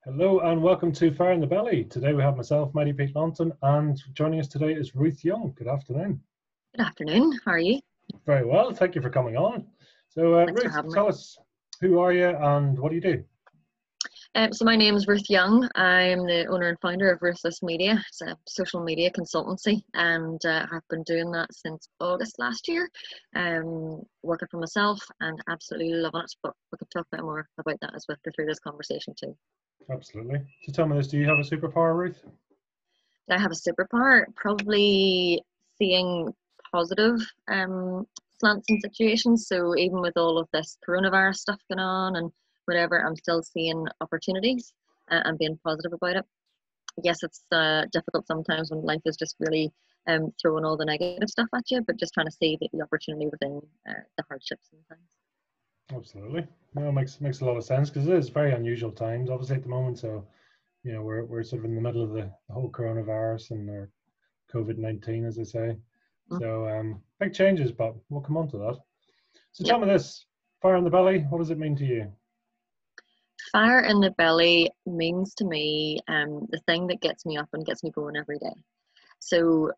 Hello and welcome to Fire in the Belly. Today we have myself, Mighty Pete Lawton, and joining us today is Ruth Young. Good afternoon. Good afternoon. How are you? Very well. Thank you for coming on. So, Thanks for Ruth, having me. tell us, who are you and what do you do? So my name is Ruth Young. I'm the owner and founder of Ruthless Media. It's a social media consultancy, and I've been doing that since August last year. Working for myself and absolutely loving it. But we can talk a bit more about that as we go through this conversation too. Absolutely. So tell me this, do you have a superpower, Ruth? Do I have a superpower? Probably seeing positive slants in situations. So even with all of this coronavirus stuff going on and whatever, I'm still seeing opportunities and being positive about it. Yes, it's difficult sometimes when life is just really throwing all the negative stuff at you, but just trying to see the opportunity within the hardships sometimes. Absolutely. No, it makes a lot of sense because it is very unusual times, obviously, at the moment. So, we're sort of in the middle of the whole coronavirus and our COVID-19, as they say. So, big changes, but we'll come on to that. So tell me this, Fire in the Belly, what does it mean to you? Fire in the belly means to me the thing that gets me up and gets me going every day. So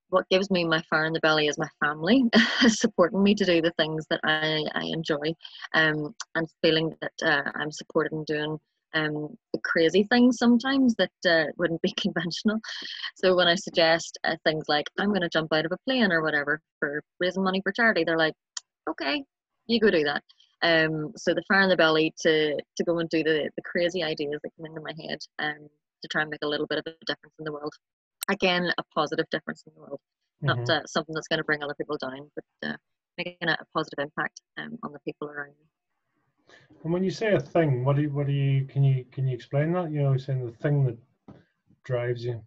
what gives me my fire in the belly is my family supporting me to do the things that I enjoy, and feeling that I'm supported in doing crazy things sometimes that wouldn't be conventional. So when I suggest things like I'm going to jump out of a plane or whatever for raising money for charity, they're like, okay, you go do that. So the fire in the belly to go and do the crazy ideas that come into my head, to try and make a little bit of a difference in the world. Again, a positive difference in the world, not something that's going to bring other people down, but making a positive impact on the people around me. And when you say a thing, what do you can you explain that? Saying the thing that drives you.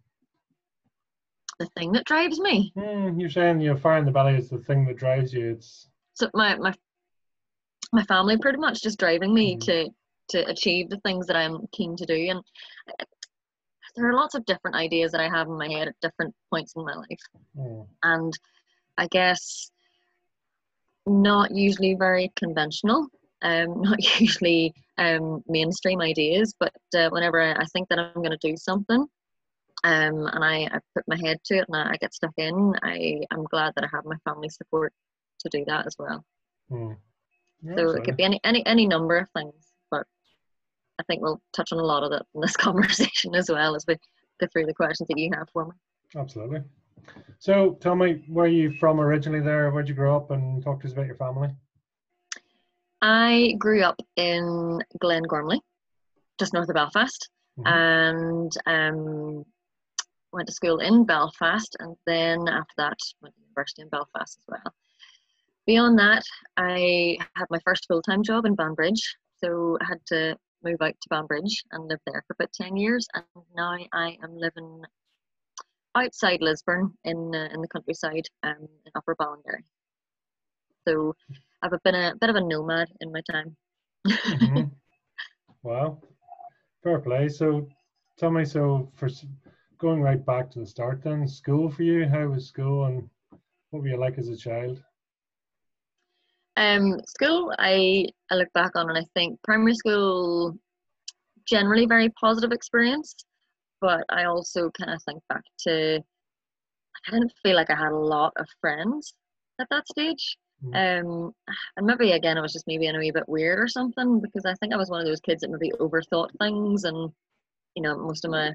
The thing that drives me. You're saying fire in the belly is the thing that drives you. It's so my family pretty much just driving me to achieve the things that I'm keen to do, and there are lots of different ideas that I have in my head at different points in my life, and I guess not usually very conventional, not usually mainstream ideas, but whenever I think that I'm going to do something, and I put my head to it and I get stuck in, I'm glad that I have my family support to do that as well. Yeah, so it could be any number of things, but I think we'll touch on a lot of that in this conversation as well as we go through the questions that you have for me. Absolutely. So tell me, where are you from originally there? Where'd you grow up, and talk to us about your family? I grew up in Glengormley, just north of Belfast, and went to school in Belfast, and then after that went to university in Belfast as well. Beyond that, I had my first full-time job in Banbridge, so I had to move out to Banbridge and live there for about 10 years, and now I am living outside Lisburn in the countryside, in Upper Ballinderry. So I've been a bit of a nomad in my time. Wow, fair play. So tell me, so for going right back to the start then, school for you, how was school and what were you like as a child? School, I look back on and I think primary school, generally very positive experience, but I also kind of think back to, I didn't feel like I had a lot of friends at that stage. And maybe again, it was just me being a wee bit weird or something, because I think I was one of those kids that maybe overthought things, and most of my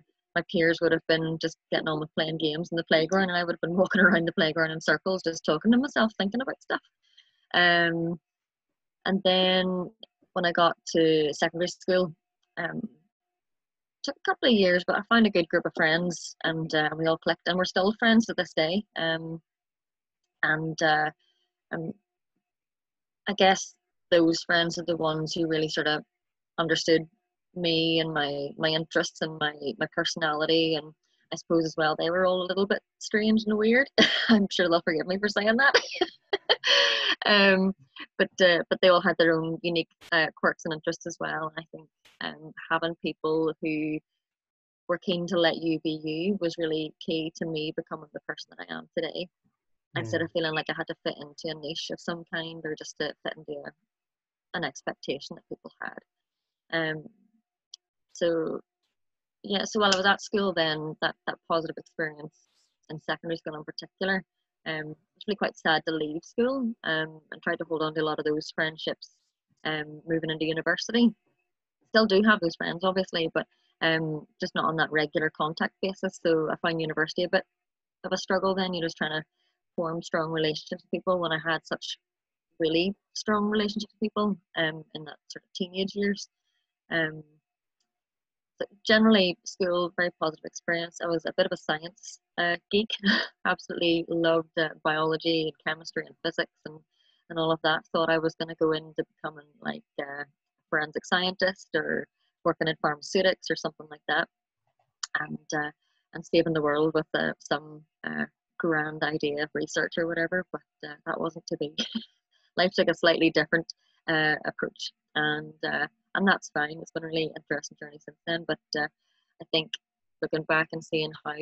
peers would have been just getting on with playing games in the playground, and I would have been walking around the playground in circles just talking to myself, thinking about stuff. And then when I got to secondary school, took a couple of years, but I found a good group of friends, and we all clicked, and we're still friends to this day. I guess those friends are the ones who really sort of understood me and my interests and my personality, and I suppose as well they were all a little bit strange and weird. I'm sure they'll forgive me for saying that. But they all had their own unique quirks and interests as well. And I think having people who were keen to let you be you was really key to me becoming the person that I am today. Instead of feeling like I had to fit into a niche of some kind, or just to fit into an expectation that people had. So yeah, so while I was at school then, that positive experience in secondary school in particular, it's really quite sad to leave school, and try to hold on to a lot of those friendships, moving into university. Still do have those friends, obviously, but just not on that regular contact basis. So I find university a bit of a struggle then, just trying to form strong relationships with people when I had such really strong relationships with people in that sort of teenage years. Um, but generally, school, very positive experience. I was a bit of a science geek. Absolutely loved biology and chemistry and physics and all of that. Thought I was going to go into becoming like a forensic scientist or working in pharmaceutics or something like that, and saving the world with some grand idea of research or whatever. But that wasn't to be. Life took a slightly different approach, and that's fine. It's been a really interesting journey since then. But I think looking back and seeing how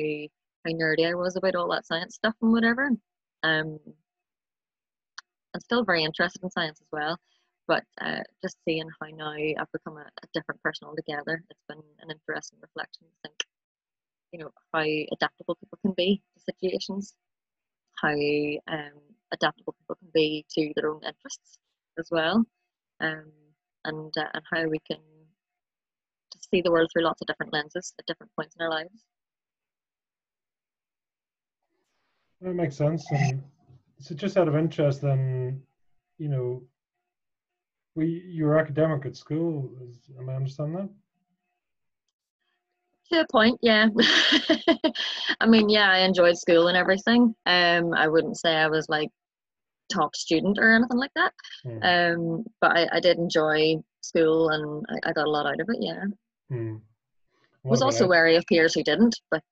nerdy I was about all that science stuff and whatever, I'm still very interested in science as well. But just seeing how now I've become a different person altogether, it's been an interesting reflection to think, how adaptable people can be to situations, how adaptable people can be to their own interests as well, and how we can just see the world through lots of different lenses at different points in our lives. That makes sense. And so, just out of interest, then, you were academic at school. Am I understand that? To a point, yeah. I mean, yeah, I enjoyed school and everything. I wouldn't say I was like top student or anything like that. But I did enjoy school and I got a lot out of it, yeah. Was also wary of peers who didn't, but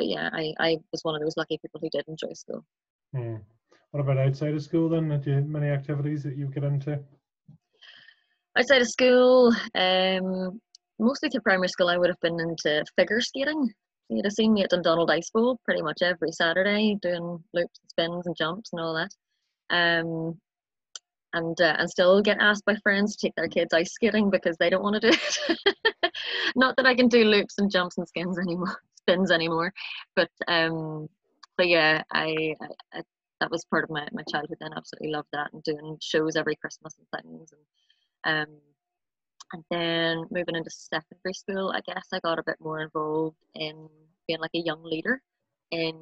yeah, I was one of those lucky people who did enjoy school. What about outside of school then? Did you have many activities that you get into? Outside of school, mostly through primary school, I would have been into figure skating. You'd have seen me at Dundonald Ice Bowl pretty much every Saturday, doing loops and spins and jumps and all that. And still get asked by friends to take their kids ice skating because they don't want to do it. Not that I can do loops and jumps and spins anymore, but yeah, I that was part of my childhood. Then absolutely loved that, and doing shows every Christmas and things. And then moving into secondary school, I guess I got a bit more involved in being like a young leader in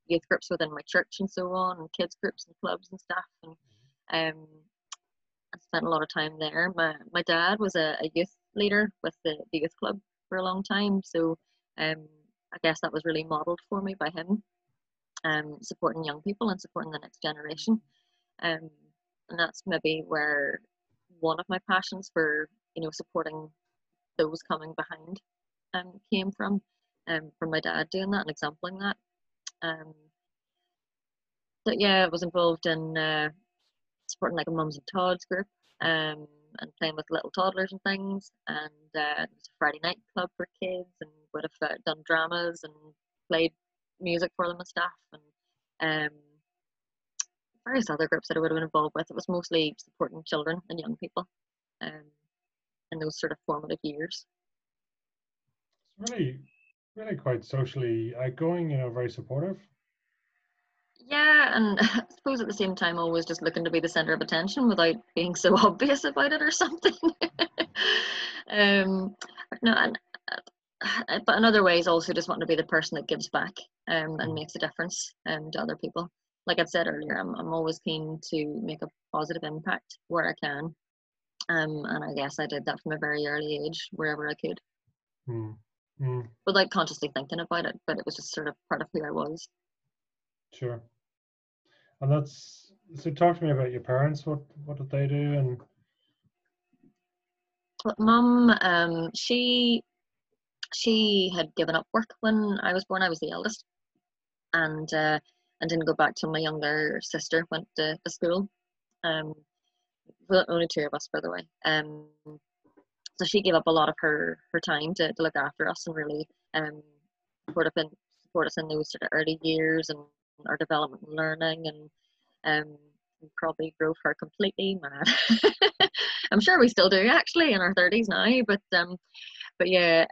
youth groups within my church and so on, and kids groups and clubs and stuff. And I spent a lot of time there. My dad was a youth leader with the youth club for a long time, so I guess that was really modelled for me by him, supporting young people and supporting the next generation. And that's maybe where one of my passions for supporting those coming behind came from my dad doing that and exempling that. But yeah, I was involved in supporting like a mums and tots group, and playing with little toddlers and things, and it was a Friday night club for kids, and would have done dramas and played music for them and stuff, and various other groups that I would have been involved with. It was mostly supporting children and young people in those sort of formative years. It's really quite socially outgoing, very supportive. Yeah, and I suppose at the same time always just looking to be the center of attention without being so obvious about it or something. No, but in other ways also just wanting to be the person that gives back and makes a difference to other people. Like I said earlier, I'm always keen to make a positive impact where I can, and I guess I did that from a very early age wherever I could, without consciously thinking about it. But it was just sort of part of who I was. Sure. And so talk to me about your parents. What did they do? And well, Mum, she had given up work when I was born. I was the eldest, and didn't go back till my younger sister went to school. Well, only two of us, by the way. So she gave up a lot of her time to look after us and really support us in those sort of early years and our development and learning, and probably drove her completely mad. I'm sure we still do actually in our 30s now, but But yeah,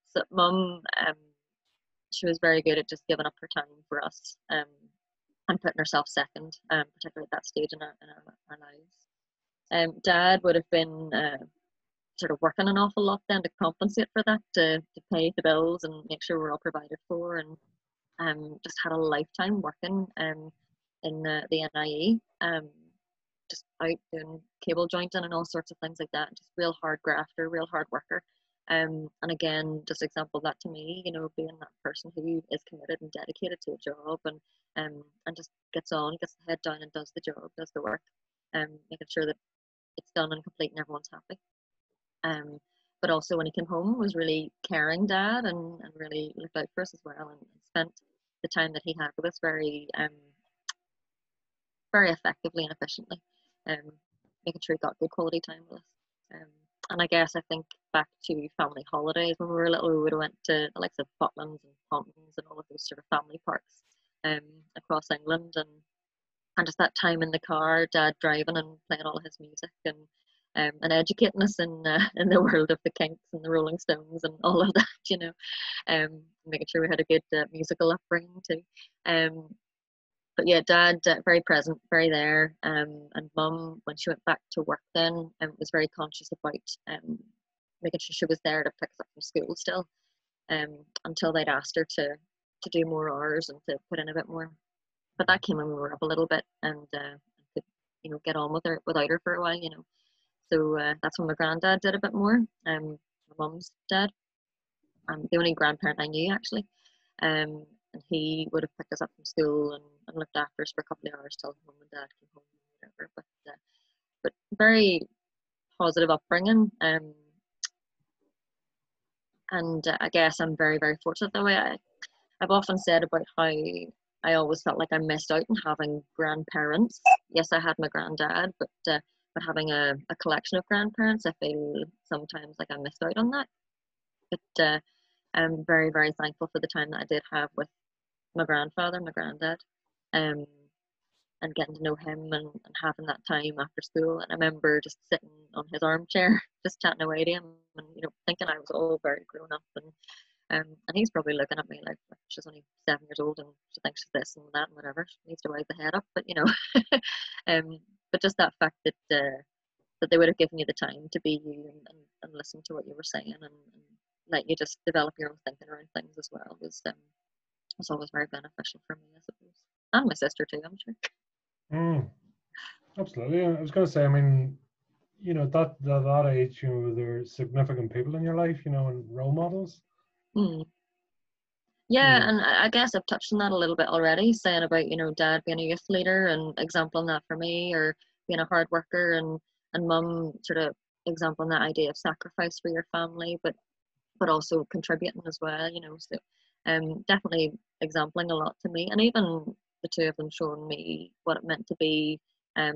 so mum, she was very good at just giving up her time for us, and putting herself second, particularly at that stage in our lives. Dad would have been sort of working an awful lot then to compensate for that, to pay the bills and make sure we're all provided for, and just had a lifetime working in the NIE, just out doing cable jointing and all sorts of things like that. Just real hard grafter, real hard worker. And again, just example that to me, being that person who is committed and dedicated to a job, and just gets on, gets the head down and does the job, does the work, making sure that it's done and complete and everyone's happy. But also when he came home, was really caring dad, and really looked out for us as well, and spent the time that he had with us very very effectively and efficiently, making sure he got good quality time with us. And I guess I think back to family holidays when we were little, we would have went to the likes of Butlins and Pontins and all of those sort of family parks across England, and just that time in the car, dad driving and playing all his music, and educating us in the world of the Kinks and the Rolling Stones and all of that, making sure we had a good musical upbringing too. But yeah, dad very present, very there, and mum, when she went back to work then, was very conscious about making sure she was there to pick us up from school still, until they'd asked her to do more hours and to put in a bit more. But that came when we were up a little bit, and could get on with her without her for a while. So that's when my granddad did a bit more. My mum's dad, the only grandparent I knew actually. And he would have picked us up from school and looked after us for a couple of hours till mum and dad came home or whatever. But very positive upbringing. And I guess I'm very, very fortunate that way. I've often said about how I always felt like I missed out on having grandparents. Yes, I had my granddad, but having a collection of grandparents, I feel sometimes like I missed out on that. But I'm very, very thankful for the time that I did have with my grandfather, my granddad, and getting to know him, and having that time after school. And I remember just sitting on his armchair, just chatting away to him, and thinking I was all very grown up, and he's probably looking at me like she's only 7 years old and she thinks she's this and that and whatever. She needs to wave the head up, but but just that fact that they would have given you the time to be you, and listen to what you were saying, and let you just develop your own thinking around things as well, was always very beneficial for me, I suppose, and my sister too, I'm sure. Absolutely. I was going to say, I mean, that age, there are significant people in your life, and role models. Yeah, and I guess I've touched on that a little bit already, saying about dad being a youth leader and exempling that for me, or being a hard worker, and mum sort of exempling that idea of sacrifice for your family, but also contributing as well. So definitely exempling a lot to me, and even the two of them showing me what it meant to be a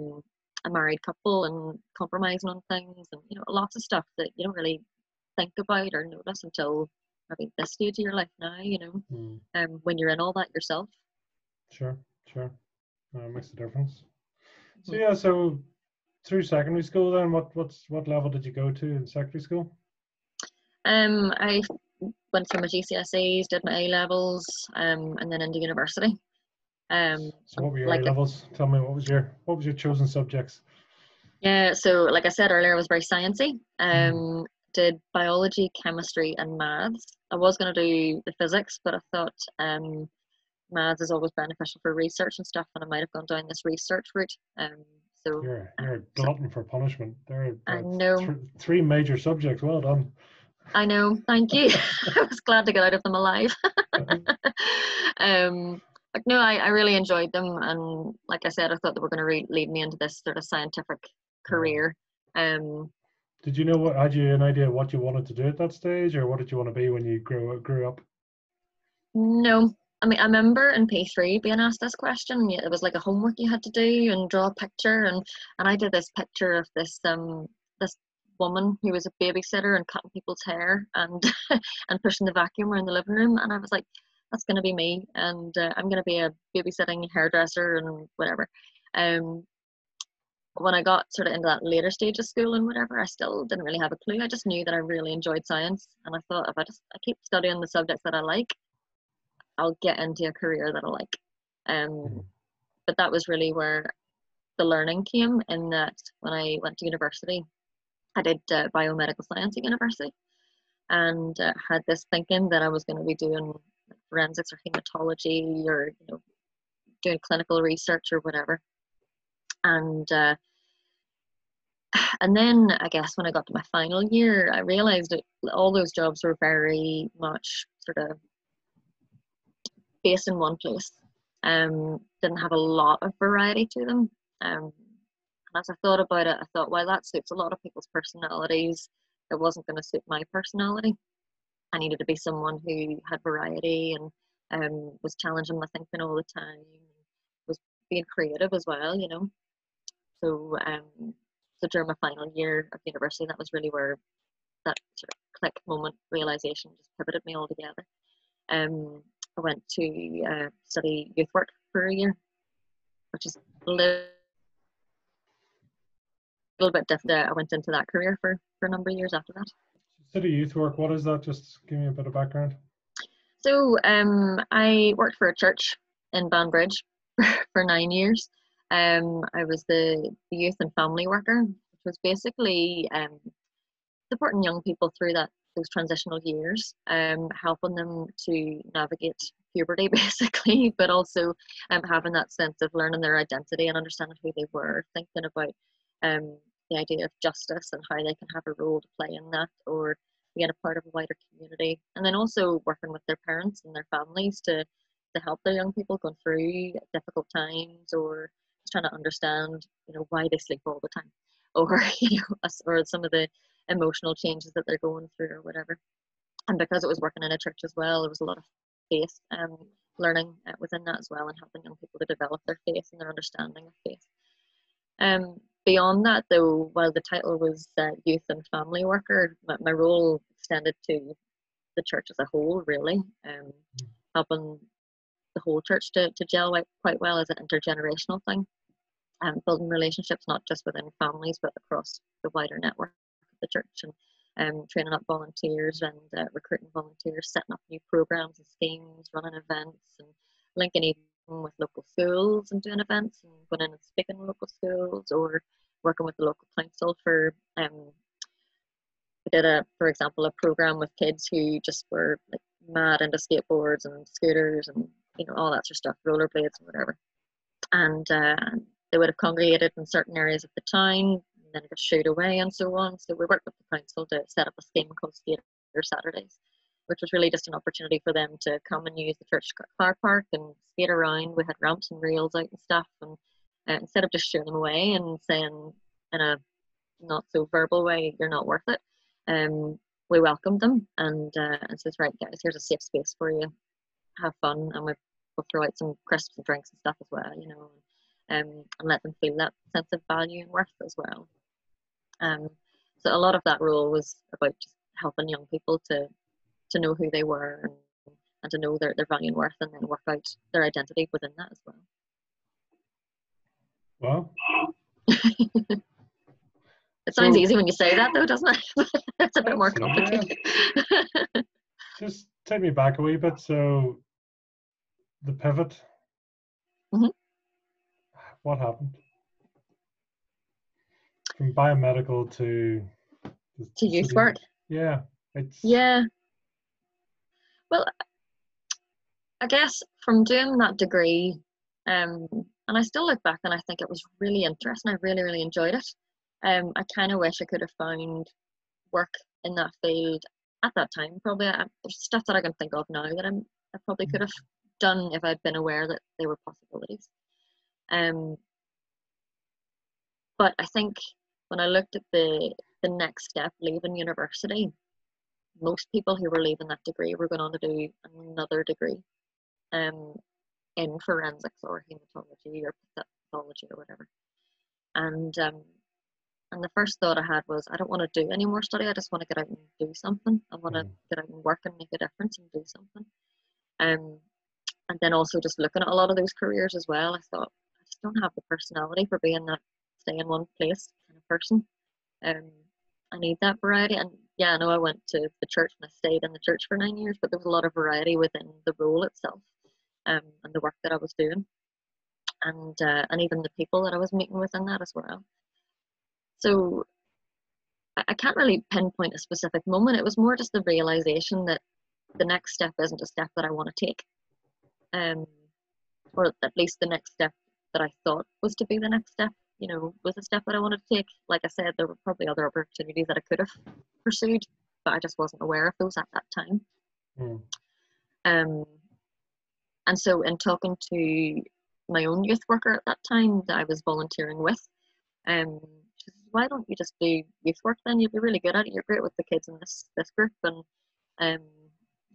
married couple, and compromising on things, and lots of stuff that you don't really think about or notice until maybe this stage of your life now, when you're in all that yourself. Sure. It makes a difference. So yeah, so through secondary school then, what level did you go to in secondary school? I went through my GCSEs, did my A levels, and then into university. So what were your A levels? Tell me, what was your chosen subjects? Yeah, so like I said earlier, I was very sciencey. Did biology, chemistry, and maths. I was going to do the physics, but I thought maths is always beneficial for research and stuff, and I might have gone down this research route. So you're a glutton for punishment. There I are know. Three major subjects. Well done. I know. Thank you. I was glad to get out of them alive. No, I really enjoyed them, and like I said, I thought they were going to lead me into this sort of scientific career. Did you know had you an idea what you wanted to do at that stage, or what did you want to be when you grew up? No, I mean, I remember in P3 being asked this question. It was like a homework you had to do and draw a picture, and I did this picture of this woman who was a babysitter and cutting people's hair and and pushing the vacuum around the living room, and I was like, that's going to be me, and I'm going to be a babysitting hairdresser and whatever. when I got sort of into that later stage of school and whatever, I still didn't really have a clue. I just knew that I really enjoyed science, and I thought if I keep studying the subjects that I like, I'll get into a career that I like. Mhm. But that was really where the learning came, in that when I went to university, I did biomedical science at university, and had this thinking that I was going to be doing like forensics or hematology, or doing clinical research or whatever. And then I guess when I got to my final year, I realized that all those jobs were very much sort of based in one place. Didn't have a lot of variety to them. And as I thought about it, I thought, well, that suits a lot of people's personalities. It wasn't going to suit my personality. I needed to be someone who had variety and was challenging my thinking all the time, was being creative as well. So, so during my final year of university, that was really where that sort of click moment realization just pivoted me altogether. I went to study youth work for a year, which is a little bit different. I went into that career for a number of years after that. City youth work, what is that? Just give me a bit of background. So I worked for a church in Banbridge for 9 years. I was the youth and family worker, which was basically supporting young people through those transitional years, helping them to navigate puberty basically, but also having that sense of learning their identity and understanding who they were, thinking about the idea of justice and how they can have a role to play in that, or being a part of a wider community, and then also working with their parents and their families to help their young people going through difficult times, or just trying to understand why they sleep all the time, or or some of the emotional changes that they're going through or whatever. And because it was working in a church as well, there was a lot of faith learning within that as well, and helping young people to develop their faith and their understanding of faith. Beyond that, though, while the title was youth and family worker, my role extended to the church as a whole, really, helping the whole church to gel quite well as an intergenerational thing, building relationships not just within families but across the wider network of the church, and training up volunteers and recruiting volunteers, setting up new programs and schemes, running events, and linking even with local schools and doing events and going in and speaking in local schools, or working with the local council for we did for example, a program with kids who just were like mad into skateboards and scooters and all that sort of stuff, rollerblades and whatever. And they would have congregated in certain areas of the town, and then it got shooed away and so on. So we worked with the council to set up a scheme called Skater Saturdays, which was really just an opportunity for them to come and use the church car park and skate around. We had ramps and rails out and stuff, and instead of just shooing them away and saying in a not so verbal way, "You're not worth it," we welcomed them and says, "Right, guys, here's a safe space for you. Have fun," and we'll throw out some crisps and drinks and stuff as well, and let them feel that sense of value and worth as well. So a lot of that role was about just helping young people to know who they were, and to know their value and worth, and then work out their identity within that as well. Well, it sounds easy when you say that, though, doesn't it? It's a bit more complicated. Yeah. Just take me back a wee bit. So the pivot, what happened from biomedical to youth work? Yeah, Well, I guess from doing that degree, and I still look back and I think it was really interesting. I really, really enjoyed it. I kind of wish I could have found work in that field at that time. Probably there's stuff that I can think of now that I probably could have done if I'd been aware that they were possibilities. But I think when I looked at the next step, leaving university, most people who were leaving that degree were going on to do another degree in forensics or hematology or pathology or whatever. And the first thought I had was, I don't want to do any more study. I just want to get out and do something. I want to get out and work and make a difference and do something. And then also just looking at a lot of those careers as well, I thought, I just don't have the personality for being that stay in one place kind of person. I need that variety. And yeah, I know I went to the church and I stayed in the church for 9 years, but there was a lot of variety within the role itself, and the work that I was doing, and even the people that I was meeting within that as well. So I can't really pinpoint a specific moment. It was more just the realization that the next step isn't a step that I want to take, or at least the next step that I thought was to be the next step, was a step that I wanted to take. Like I said, there were probably other opportunities that I could have pursued, but I just wasn't aware of those at that time. Mm. And so in talking to my own youth worker at that time that I was volunteering with, she says, why don't you just do youth work then? You'd be really good at it. You're great with the kids in this group. And I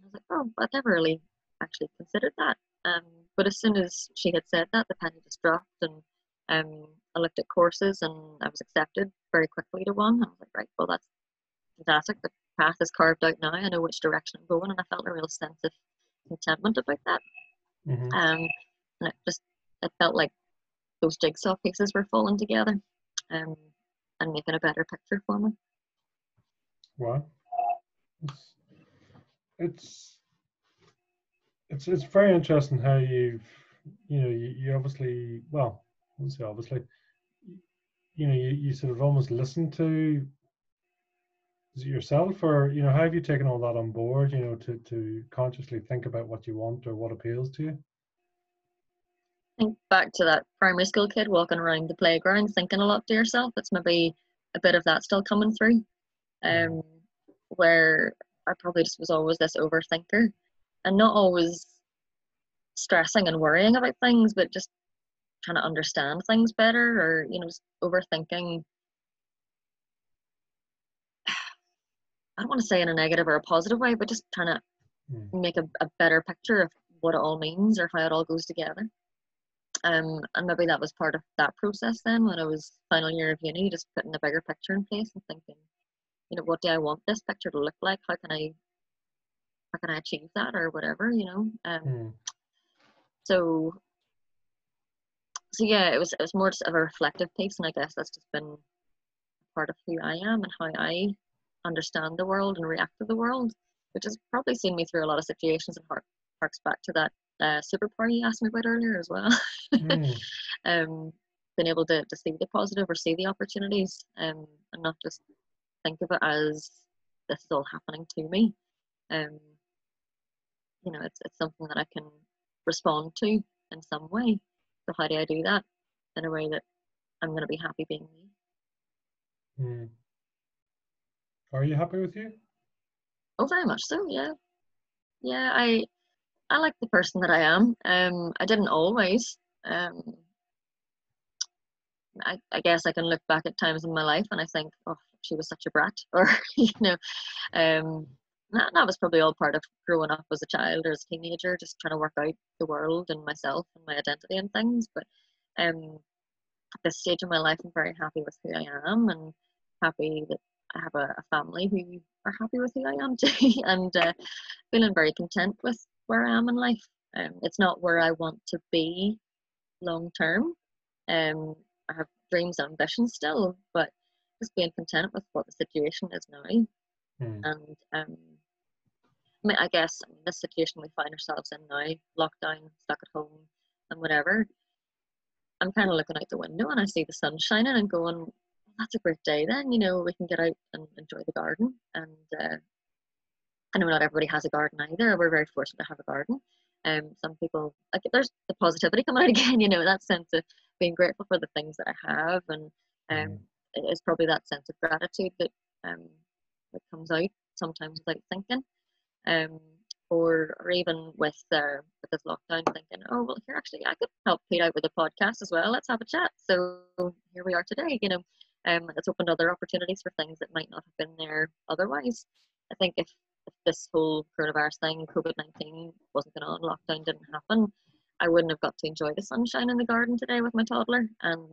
was like, oh, I'd never really actually considered that. But as soon as she had said that, the penny just dropped, and I looked at courses and I was accepted very quickly to one. I was like, right, well, that's fantastic. The path is carved out now. I know which direction I'm going, and I felt a real sense of contentment about that. Mm-hmm. And it felt like those jigsaw pieces were falling together, and making a better picture for me. Wow. It's very interesting how you obviously, well, I wouldn't say obviously, you sort of almost listen to, is it yourself, or how have you taken all that on board, to consciously think about what you want or what appeals to you? Think back to that primary school kid walking around the playground thinking a lot to yourself. It's maybe a bit of that still coming through, where I probably just was always this overthinker, and not always stressing and worrying about things, but just trying to understand things better, or just overthinking. I don't want to say in a negative or a positive way, but just trying to make a better picture of what it all means or how it all goes together. And maybe that was part of that process then, when I was final year of uni, just putting a bigger picture in place and thinking, what do I want this picture to look like? How can I achieve that, or whatever, So yeah, it was more just of a reflective piece, and I guess that's just been part of who I am and how I understand the world and react to the world, which has probably seen me through a lot of situations, and harks back to that superpower you asked me about earlier as well. Being able to see the positive or see the opportunities, and not just think of it as this is all happening to me. It's something that I can respond to in some way. So how do I do that in a way that I'm going to be happy being me? Are you happy with you? Oh, very much so. Yeah. I like the person that I am. I didn't always. I guess I can look back at times in my life and I think, oh, she was such a brat, or that was probably all part of growing up as a child or as a teenager, just trying to work out the world and myself and my identity and things. But at this stage of my life, I'm very happy with who I am, and happy that I have a family who are happy with who I am too, and feeling very content with where I am in life. It's not where I want to be long term. I have dreams and ambitions still, but just being content with what the situation is now. And I guess this situation we find ourselves in now, lockdown, stuck at home, and whatever, I'm kind of looking out the window and I see the sun shining and going, that's a great day then, we can get out and enjoy the garden. And I know not everybody has a garden either. We're very fortunate to have a garden. Some people, like, there's the positivity coming out again, that sense of being grateful for the things that I have, and it's probably that sense of gratitude that comes out sometimes without thinking, or even with this lockdown, thinking, oh well, here actually I could help Pete out with a podcast as well. Let's have a chat. So here we are today. It's opened other opportunities for things that might not have been there otherwise. I think if this whole coronavirus thing, COVID-19 wasn't going on, lockdown didn't happen, I wouldn't have got to enjoy the sunshine in the garden today with my toddler. And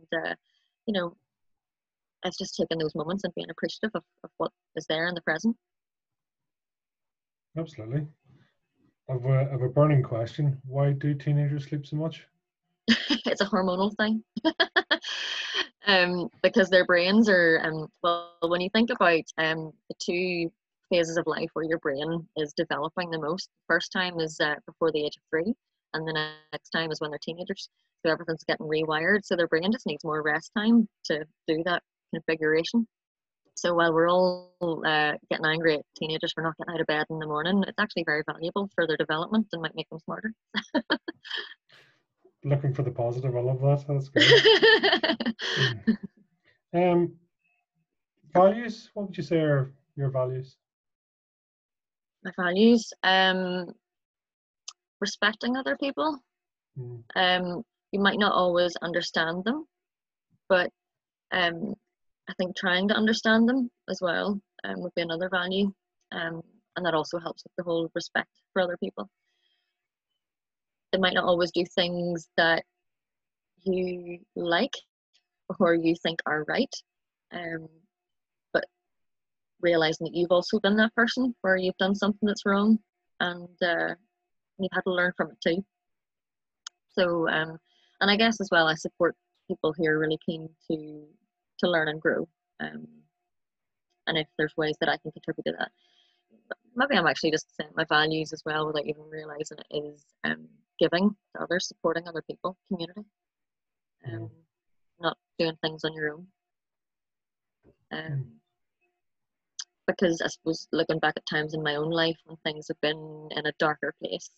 it's just taking those moments and being appreciative of what is there in the present. Absolutely. I've a burning question. Why do teenagers sleep so much? It's a hormonal thing. because their brains are well, when you think about the two phases of life where your brain is developing the most, first time is before the age of 3, and the next time is when they're teenagers, so everything's getting rewired, so their brain just needs more rest time to do that configuration. So while we're all getting angry at teenagers for not getting out of bed in the morning, it's actually very valuable for their development and might make them smarter. Looking for the positive. I love that. That's great. Values. What would you say are your values? My values, respecting other people. You might not always understand them, but I think trying to understand them as well would be another value, and that also helps with the whole respect for other people. They might not always do things that you like or you think are right, but realizing that you've also been that person where you've done something that's wrong, and you've had to learn from it too. So, and I guess as well, I support people who are really keen to learn and grow. And if there's ways that I can contribute to that, maybe I'm actually just saying my values as well without even realizing it, is giving to others, supporting other people, community, not doing things on your own. Because I suppose looking back at times in my own life when things have been in a darker place,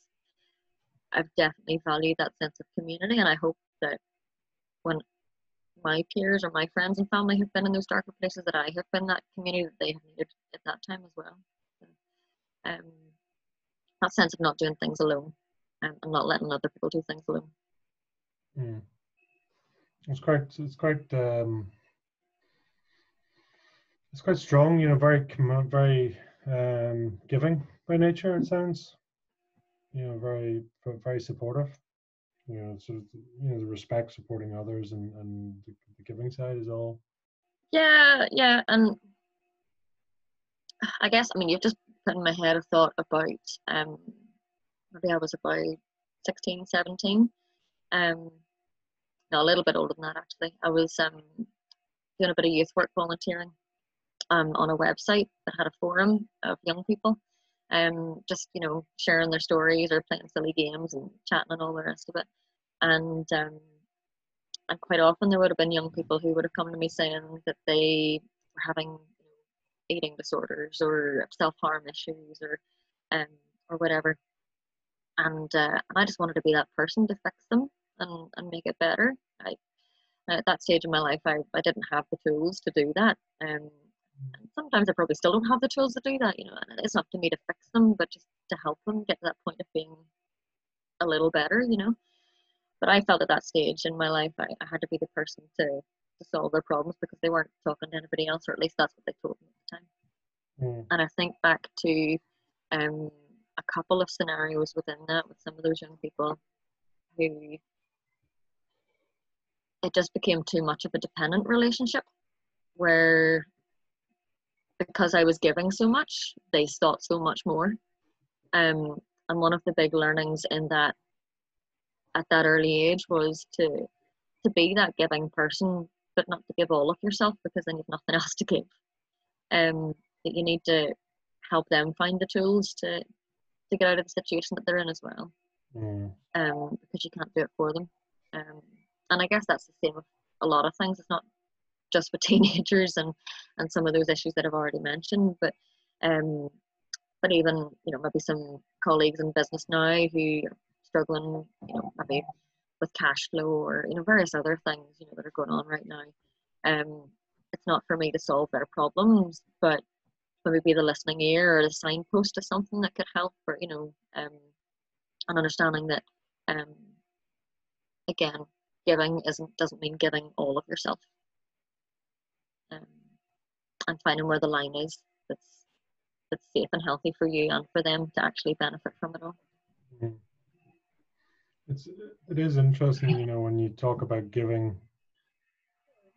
I've definitely valued that sense of community, and I hope that when my peers or my friends and family have been in those darker places, that I have been that community that they have needed at that time as well. So, that sense of not doing things alone, and not letting other people do things alone. It's quite strong, you know, very giving by nature, it sounds, you know, very supportive, you know, sort of, you know, the respect, supporting others, and the giving side is all. Yeah, and I guess, I mean, you've just put in my head a thought about maybe I was about 16, 17, no, a little bit older than that actually. I was doing a bit of youth work volunteering on a website that had a forum of young people, just, you know, sharing their stories or playing silly games and chatting and all the rest of it. And quite often there would have been young people who would have come to me saying that they were having, you know, eating disorders or self-harm issues or whatever. And I just wanted to be that person to fix them and make it better. At that stage in my life, I didn't have the tools to do that. And sometimes I probably still don't have the tools to do that, you know, and it's not up to me to fix them, but just to help them get to that point of being a little better, you know. But I felt at that stage in my life, I had to be the person to solve their problems, because they weren't talking to anybody else, or at least that's what they told me at the time. And I think back to a couple of scenarios within that with some of those young people who it just became too much of a dependent relationship, where because I was giving so much, they sought so much more. And one of the big learnings in that at that early age was to be that giving person, but not to give all of yourself, because then you've nothing else to give. That you need to help them find the tools to get out of the situation that they're in as well. Because you can't do it for them. And I guess that's the same with a lot of things. It's not just with teenagers and some of those issues that I've already mentioned, but even, you know, maybe some colleagues in business now who are struggling, you know, maybe with cash flow or, you know, various other things, you know, that are going on right now. It's not for me to solve their problems, but maybe be the listening ear or the signpost to something that could help, or, you know, an understanding that again, giving doesn't mean giving all of yourself, and finding where the line is that's safe and healthy for you and for them to actually benefit from it all. It is interesting, you know, when you talk about giving,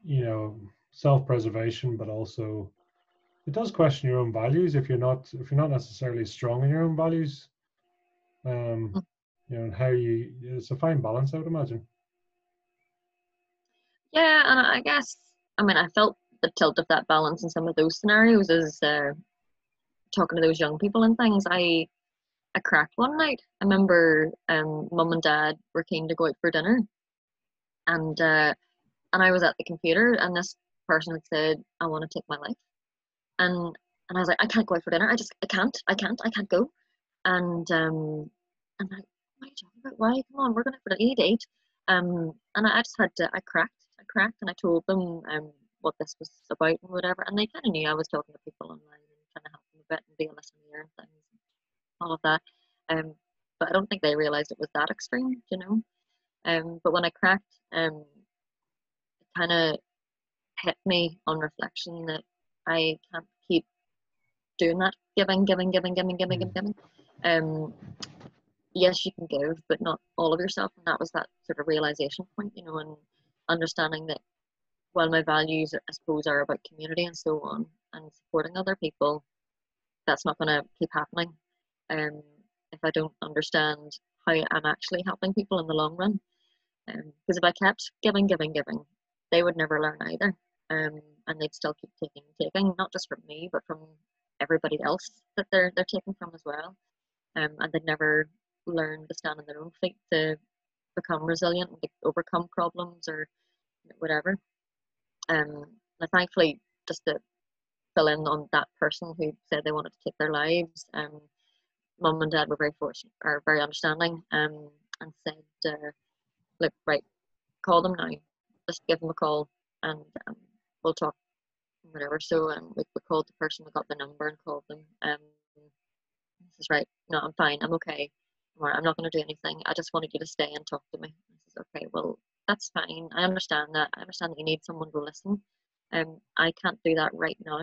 you know, self-preservation, but also it does question your own values if you're not necessarily strong in your own values. You know, and how it's a fine balance, I would imagine. Yeah, and I guess I mean, I felt the tilt of that balance in some of those scenarios is talking to those young people and things. I cracked one night. I remember mum and dad were keen to go out for dinner, and I was at the computer, and this person had said, "I want to take my life," and I was like, "I can't go out for dinner. I can't go." And I'm like, "What are you talking about? Why? Come on, we're going for the E date." And I just had to. I cracked, and I told them what this was about and whatever, and they kind of knew I was talking to people online and trying to help them a bit and be a listening ear and things, all of that. But I don't think they realised it was that extreme, you know. But when I cracked, it kind of hit me on reflection that I can't keep doing that, Mm. giving. Um, yes, you can give, but not all of yourself. And that was that sort of realization point, you know, and understanding that while my values, I suppose, are about community and so on, and supporting other people, that's not going to keep happening. Um, if I don't understand how I'm actually helping people in the long run. Because if I kept giving, they would never learn either. And they'd still keep taking, not just from me, but from everybody else that they're taking from as well. And they'd never learn to stand on their own feet, to become resilient and to overcome problems or whatever. And thankfully, just to fill in on that person who said they wanted to take their lives, mum and dad were very fortunate, are very understanding, and said, look, right, call them now. Just give them a call, and we'll talk, whatever. So we called the person, we got the number and called them. This is right. No, I'm fine. I'm okay. I'm not going to do anything. I just wanted you to stay and talk to me. This is okay. Well, that's fine. I understand that. I understand that you need someone to listen. I can't do that right now.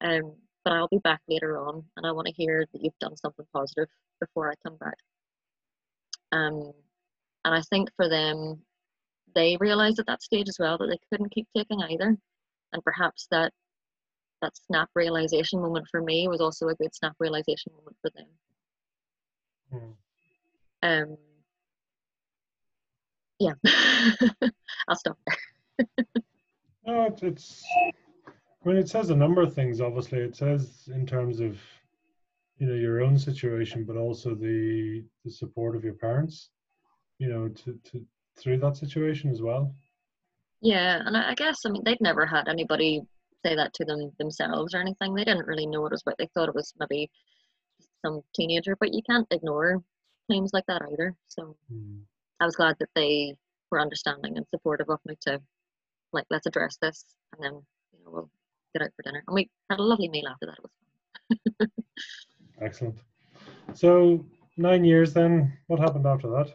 Um, but I'll be back later on, and I want to hear that you've done something positive before I come back. Um, and I think for them, they realized at that stage as well that they couldn't keep taking either, and perhaps that snap realization moment for me was also a good snap realization moment for them. Mm. Um, yeah, I'll stop there. No, I mean, it says a number of things. Obviously, it says in terms of your own situation, but also the support of your parents. To through that situation as well. Yeah, and I guess, I mean, they'd never had anybody say that to them themselves or anything. They didn't really know what it was about. They thought it was maybe some teenager, but you can't ignore claims like that either. So Mm. I was glad that they were understanding and supportive of me to, like, let's address this, and then we'll get out for dinner. And we had a lovely meal after that. It was fun. Excellent. So 9 years then. What happened after that?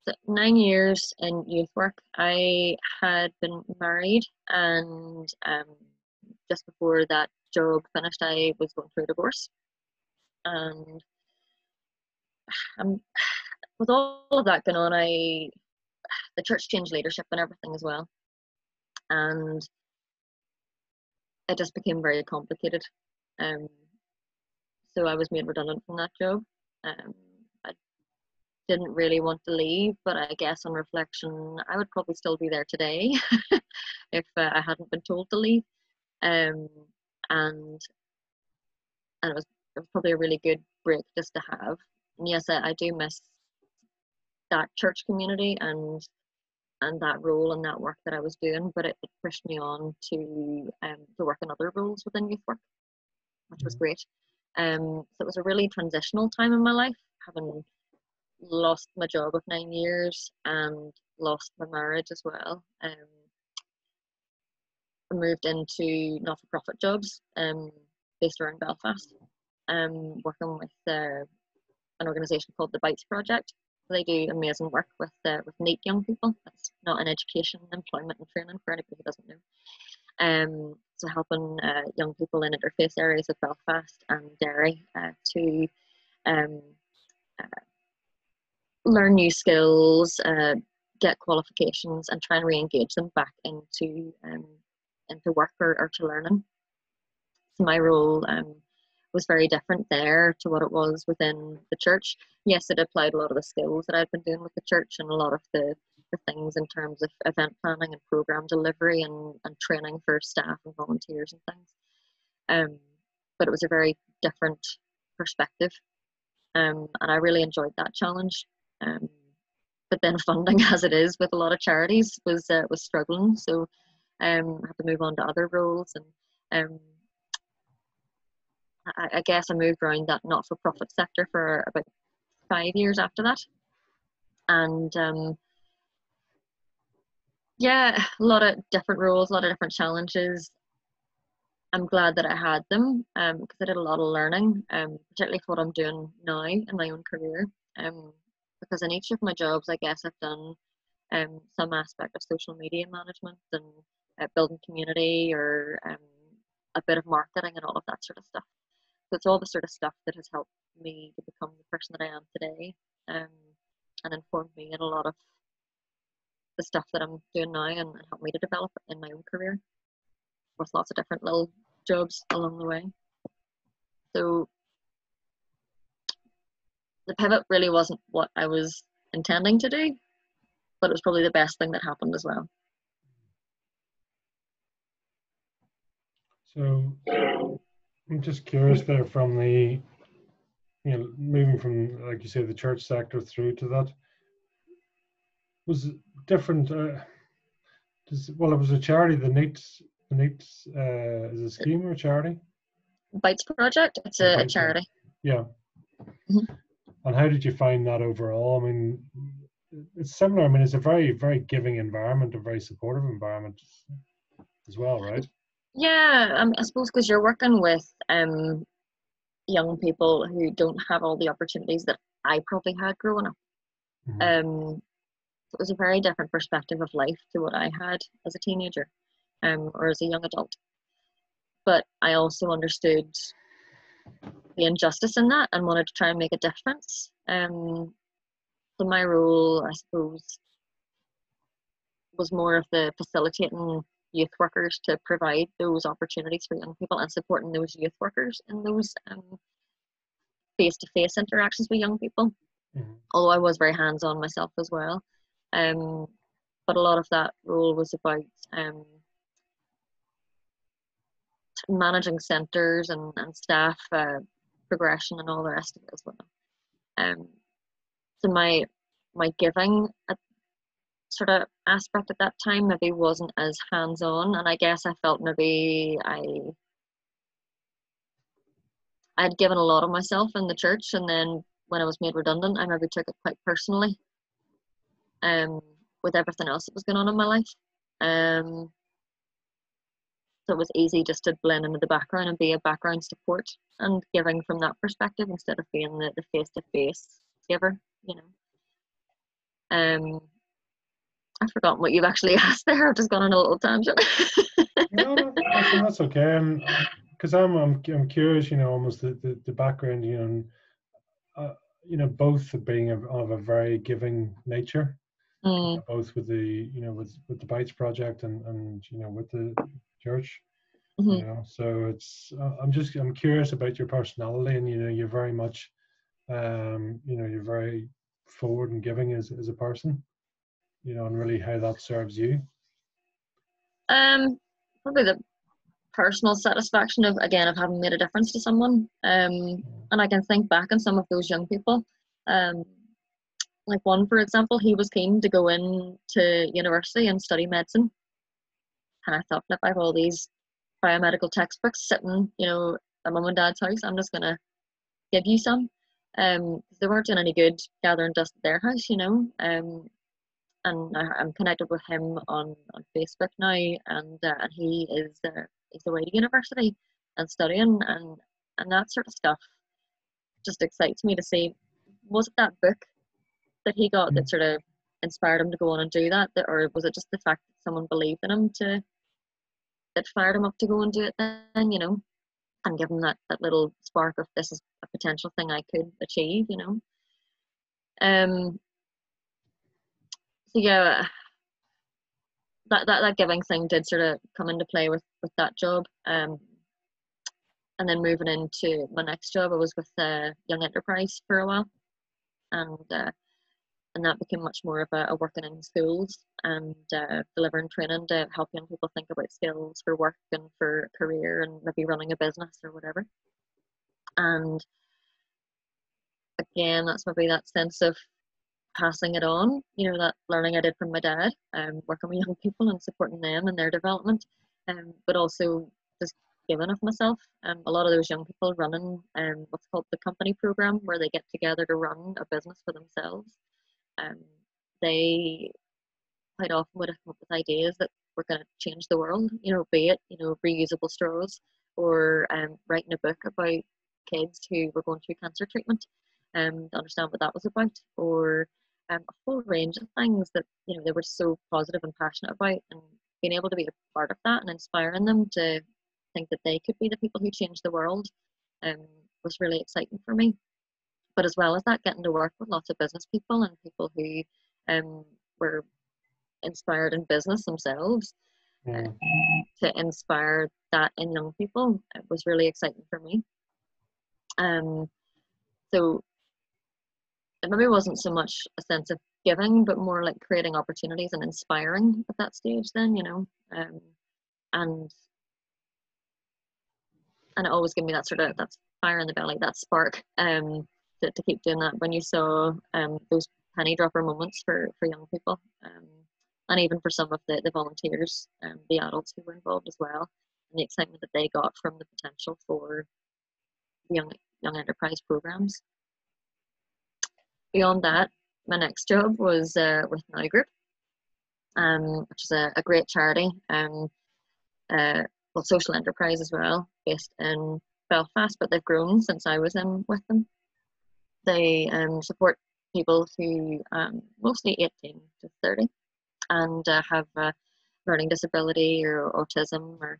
So 9 years in youth work. I had been married, and just before that job finished, I was going through a divorce. And with all of that going on, the church changed leadership and everything as well, and it just became very complicated. Um, so I was made redundant from that job. I didn't really want to leave, but I guess on reflection, I would probably still be there today if I hadn't been told to leave. Um, and it was probably a really good break just to have. And yes, I do miss that church community and that role and that work that I was doing, but it pushed me on to work in other roles within youth work, which was Mm. great. So it was a really transitional time in my life, having lost my job of 9 years and lost my marriage as well. I moved into not-for-profit jobs based around Belfast, working with an organisation called the Bites Project. They do amazing work with NEET young people. That's not in education, employment and training, for anybody who doesn't know. So helping young people in interface areas of Belfast and Derry to um, uh, learn new skills, get qualifications, and try and re-engage them back into work or to learning. So my role was very different there to what it was within the church. Yes, it applied a lot of the skills that I'd been doing with the church and a lot of the the things in terms of event planning and program delivery and training for staff and volunteers and things. But it was a very different perspective, and I really enjoyed that challenge. But then funding, as it is with a lot of charities, was struggling, so I had to move on to other roles, and I guess I moved around that not-for-profit sector for about 5 years after that, and yeah, a lot of different roles, a lot of different challenges. I'm glad that I had them, because I did a lot of learning, particularly for what I'm doing now in my own career. Because in each of my jobs, I guess I've done some aspect of social media management and building community, or a bit of marketing and all of that sort of stuff. So it's all the sort of stuff that has helped me to become the person that I am today, and informed me in a lot of the stuff that I'm doing now, and helped me to develop in my own career with lots of different little jobs along the way. So the pivot really wasn't what I was intending to do, but it was probably the best thing that happened as well. So I'm just curious there, from the, moving from, like you say, the church sector through to that, was it different? Well, it was a charity. The NEATS is a scheme or a charity? Bites Project, it's a charity. Yeah. Mhm. And how did you find that overall? I mean, it's similar. I mean, it's a very, very giving environment, a very supportive environment as well, right? Yeah, I suppose because you're working with young people who don't have all the opportunities that I probably had growing up. Mm-hmm. It was a very different perspective of life to what I had as a teenager, or as a young adult. But I also understood the injustice in that and wanted to try and make a difference. So my role, I suppose, was more of the facilitating youth workers to provide those opportunities for young people, and supporting those youth workers in those face-to-face interactions with young people. Mm-hmm. Although I was very hands-on myself as well. But a lot of that role was about managing centres and staff progression and all the rest of it as well. So my giving sort of aspect at that time maybe wasn't as hands-on, and I guess I felt maybe I'd given a lot of myself in the church, and then when I was made redundant, I maybe took it quite personally, with everything else that was going on in my life. So it was easy just to blend into the background and be a background support and giving from that perspective, instead of being the face-to-face giver, you know. I've forgotten what you've actually asked there. I've just gone on a little tangent. No, that's okay. Because I'm curious, almost the background, both being of a very giving nature, both with the with the Bites Project and with the church, Mm-hmm. So it's I'm curious about your personality, and you're very much you're very forward and giving as a person, and really how that serves you. Probably the personal satisfaction of having made a difference to someone. And I can think back on some of those young people. Like one, for example, he was keen to go into university and study medicine. And I thought, if I have all these biomedical textbooks sitting, at mum and dad's house, I'm just gonna give you some. They weren't doing any good gathering dust at their house, and I'm connected with him on Facebook now, and he is he's away to university and studying, and that sort of stuff just excites me to see. Was it that book that he got that sort of inspired him to go on and do that, or was it just the fact that someone believed in him that fired him up to go and do it then, and give him that little spark of, this is a potential thing I could achieve, So yeah, that giving thing did sort of come into play with that job. And then moving into my next job, I was with Young Enterprise for a while, and and that became much more of a working in schools and delivering training to help young people think about skills for work and for career and maybe running a business or whatever. And again, that's maybe that sense of passing it on, that learning I did from my dad, working with young people and supporting them in their development, but also just giving of myself. A lot of those young people running what's called the company program, where they get together to run a business for themselves. They quite often would have come up with ideas that were going to change the world, be it, reusable straws, or writing a book about kids who were going through cancer treatment, to understand what that was about, or a whole range of things that, they were so positive and passionate about, and being able to be a part of that and inspiring them to think that they could be the people who change the world was really exciting for me. But as well as that, getting to work with lots of business people and people who were inspired in business themselves, to inspire that in young people, it was really exciting for me. So it maybe wasn't so much a sense of giving, but more like creating opportunities and inspiring at that stage then, and it always gave me that sort of, that fire in the belly, that spark, to keep doing that when you saw those penny dropper moments for young people, and even for some of the volunteers, the adults who were involved as well, and the excitement that they got from the potential for young enterprise programs. Beyond that, my next job was with Now Group, which is a great charity, social enterprise as well, based in Belfast, but they've grown since I was in with them. They support people who mostly 18 to 30 and have learning disability or autism, or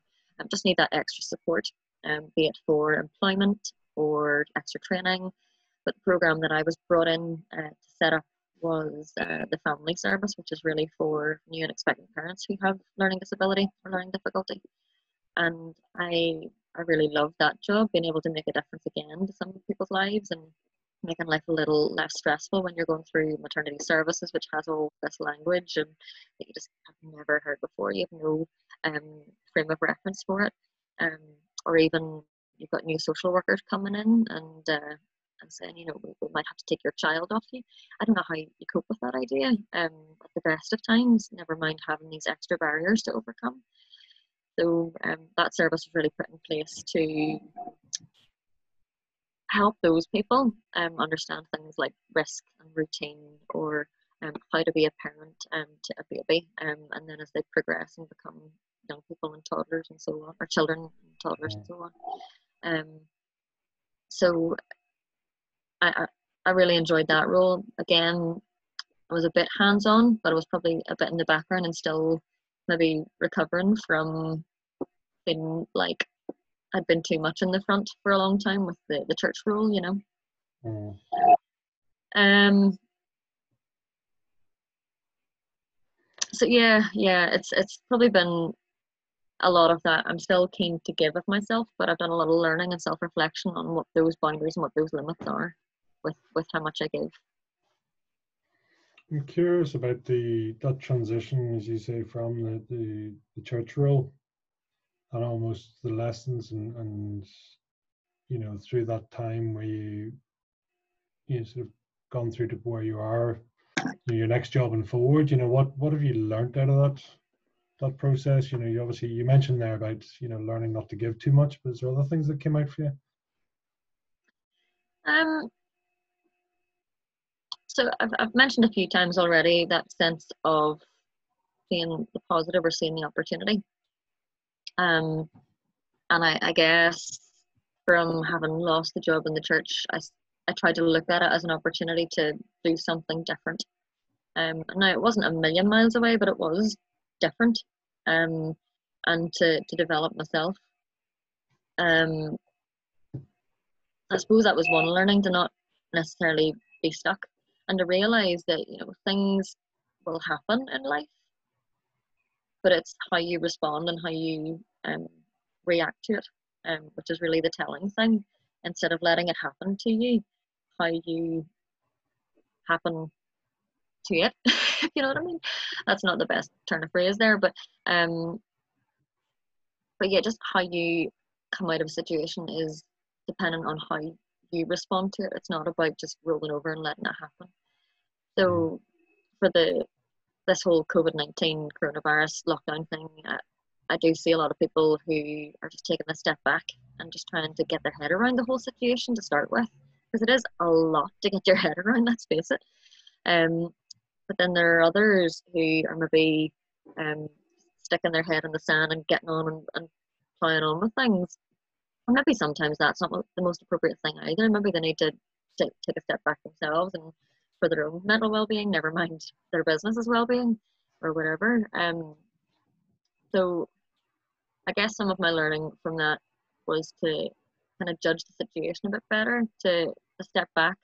just need that extra support, be it for employment or extra training. But the program that I was brought in to set up was the family service, which is really for new and expectant parents who have learning disability or learning difficulty. And I really loved that job, being able to make a difference again to some people's lives and making life a little less stressful when you're going through maternity services, which has all this language and that you just have never heard before. You have no frame of reference for it, or even you've got new social workers coming in and saying, we might have to take your child off you. I don't know how you cope with that idea at the best of times, never mind having these extra barriers to overcome. So that service was really put in place to help those people understand things like risk and routine, or how to be a parent to a baby, and then as they progress and become young people and toddlers and so on, or children and toddlers and so on. So I really enjoyed that role. Again, I was a bit hands-on, but I was probably a bit in the background and still maybe recovering from feeling like I'd been too much in the front for a long time with the church role, So yeah, it's probably been a lot of that. I'm still keen to give of myself, but I've done a lot of learning and self-reflection on what those boundaries and what those limits are with how much I give. I'm curious about that transition, as you say, from the church role and almost the lessons and through that time where you sort of gone through to where you are, your next job and forward. What have you learned out of that process? You obviously, you mentioned there about learning not to give too much, but is there other things that came out for you? So I've mentioned a few times already that sense of seeing the positive or seeing the opportunity. And I guess from having lost the job in the church, I tried to look at it as an opportunity to do something different. Now, it wasn't a million miles away, but it was different, and to develop myself. I suppose that was one learning, to not necessarily be stuck, and to realize that things will happen in life, but it's how you respond and how you react to it, which is really the telling thing. Instead of letting it happen to you, how you happen to it, if you know what I mean. That's not the best turn of phrase there, but yeah, just how you come out of a situation is dependent on how you respond to it. It's not about just rolling over and letting it happen. So for this whole COVID-19 coronavirus lockdown thing, I do see a lot of people who are just taking a step back and just trying to get their head around the whole situation to start with, because it is a lot to get your head around, let's face it. But then there are others who are maybe sticking their head in the sand and getting on and playing on with things. And maybe sometimes that's not the most appropriate thing either. Maybe they need to take a step back themselves and for their own mental well-being, never mind their business's well-being or whatever. So I guess some of my learning from that was to kind of judge the situation a bit better, to step back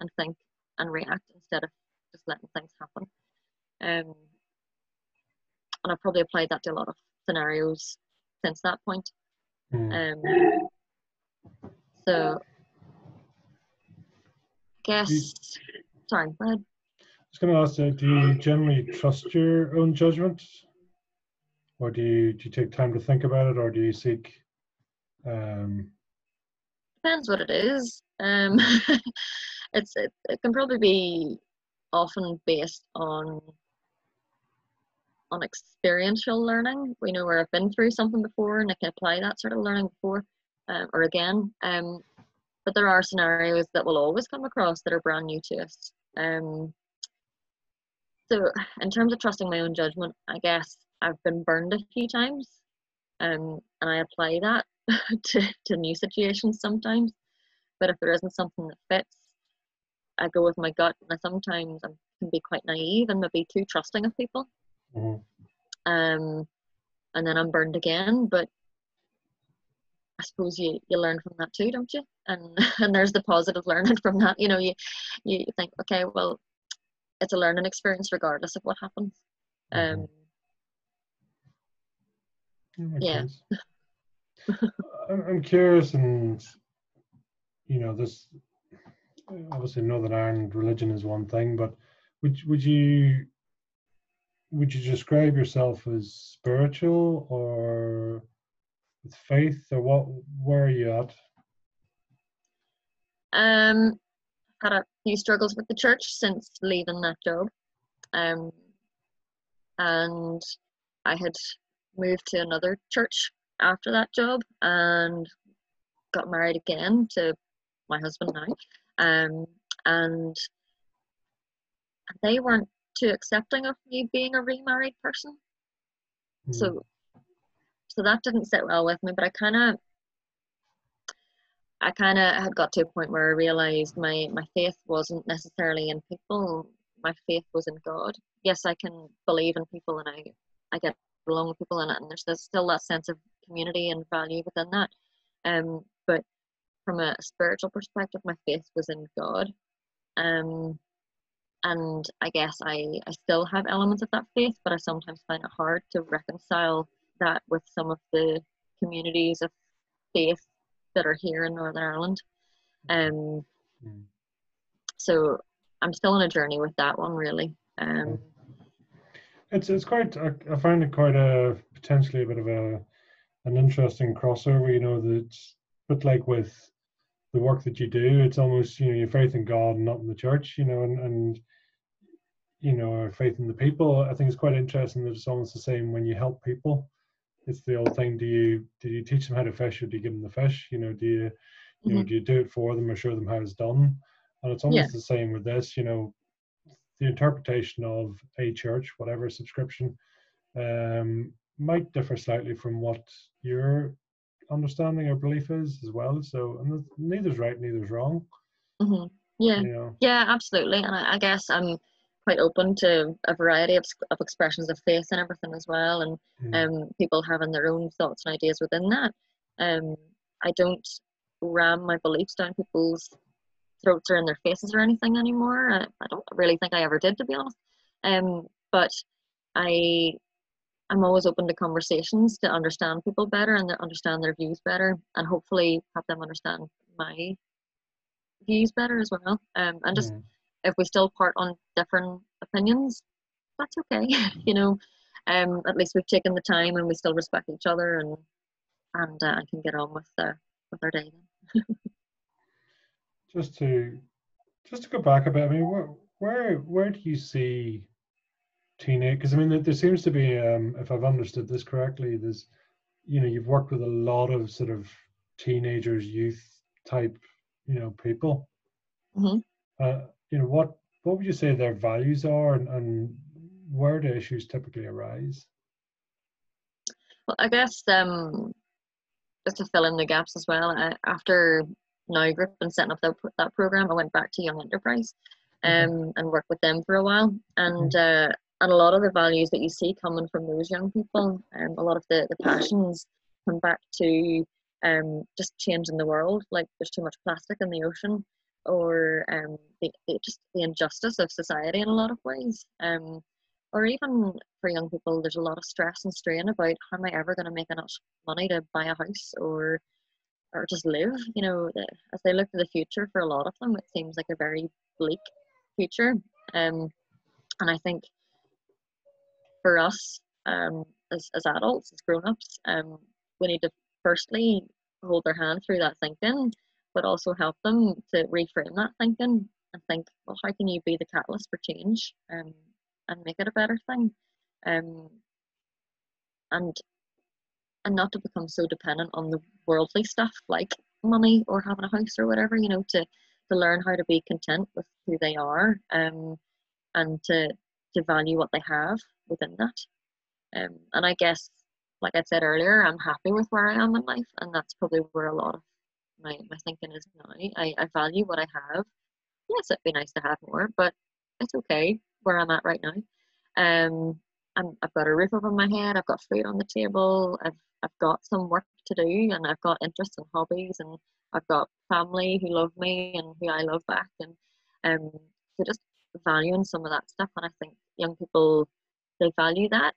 and think and react instead of just letting things happen. And I've probably applied that to a lot of scenarios since that point. So I guess, sorry, go ahead. I was going to ask, do you generally trust your own judgment? Or do you take time to think about it, or do you seek? Depends what it is. It can probably be often based on experiential learning. We know where I've been through something before and I can apply that sort of learning before or again. But there are scenarios that will always come across that are brand new to us. So in terms of trusting my own judgment, I guess I've been burned a few times, and I apply that to new situations sometimes. But if there isn't something that fits, I go with my gut, and sometimes I can be quite naive and maybe too trusting of people. And then I'm burned again. But I suppose you learn from that too, don't you? And there's the positive learning from that. You know, you think, okay, well, it's a learning experience regardless of what happens. Yeah. I'm curious, and you know, this obviously Northern Ireland religion is one thing, but would you describe yourself as spiritual or with faith, or where are you at? Had a few struggles with the church since leaving that job, and I had moved to another church after that job and got married again to my husband now, and they weren't too accepting of me being a remarried person. So that didn't sit well with me, but I kind of had got to a point where I realized my faith wasn't necessarily in people. My faith was in God. Yes, I can believe in people and I get along with people, and there's still that sense of community and value within that. But from a spiritual perspective, my faith was in God. And I guess I still have elements of that faith, but I sometimes find it hard to reconcile that with some of the communities of faith that are here in Northern Ireland. So I'm still on a journey with that one, really. It's quite, I find it quite potentially a bit of an interesting crossover, you know, that's but like with the work that you do, it's almost, you know, your faith in God and not in the church, you know, and you know, our faith in the people. I think it's quite interesting that it's almost the same when you help people. It's the old thing: do you teach them how to fish, or do you give them the fish? You know, do you do it for them or show them how it's done? And it's almost the same with this. You know, the interpretation of a church, whatever subscription, might differ slightly from what your understanding or belief is as well. So, and neither's right, neither's wrong. Yeah, you know? Yeah, absolutely. And I guess I'm quite open to a variety of expressions of faith and everything as well, and people having their own thoughts and ideas within that. I don't ram my beliefs down people's throats or in their faces or anything anymore. I don't really think I ever did, to be honest. But I'm always open to conversations to understand people better and to understand their views better, and hopefully help them understand my views better as well. And just if we still part on different opinions, that's okay. You know, at least we've taken the time and we still respect each other, and can get on with our day then. Just to go back a bit, I mean, where do you see teenage? Because I mean, there seems to be, if I've understood this correctly, there's, you know, you've worked with a lot of sort of teenagers, youth type, you know, people. Mm-hmm. You know, what would you say their values are, and where do issues typically arise? Well, I guess just to fill in the gaps as well, after Now Group and setting up that program, I went back to Young Enterprise Okay. and worked with them for a while. And a lot of the values that you see coming from those young people, a lot of the passions come back to just changing the world. Like there's too much plastic in the ocean, or just the injustice of society in a lot of ways. Or even for young people, there's a lot of stress and strain about how am I ever going to make enough money to buy a house or just live. You know, as they look to the future, for a lot of them, it seems like a very bleak future. And I think for us, as adults, as grown-ups, we need to firstly hold their hand through that thinking, but also help them to reframe that thinking and think, well, how can you be the catalyst for change, and make it a better thing, um, and not to become so dependent on the worldly stuff like money or having a house or whatever. You know, to learn how to be content with who they are, and to value what they have within that. And I guess, like I said earlier, I'm happy with where I am in life, and that's probably where a lot of my thinking is now. I value what I have. Yes, it'd be nice to have more, but it's okay where I'm at right now. I've got a roof over my head, I've got food on the table, I've got some work to do, and I've got interests and hobbies, and I've got family who love me and who I love back, and so just valuing some of that stuff. And I think young people, they value that,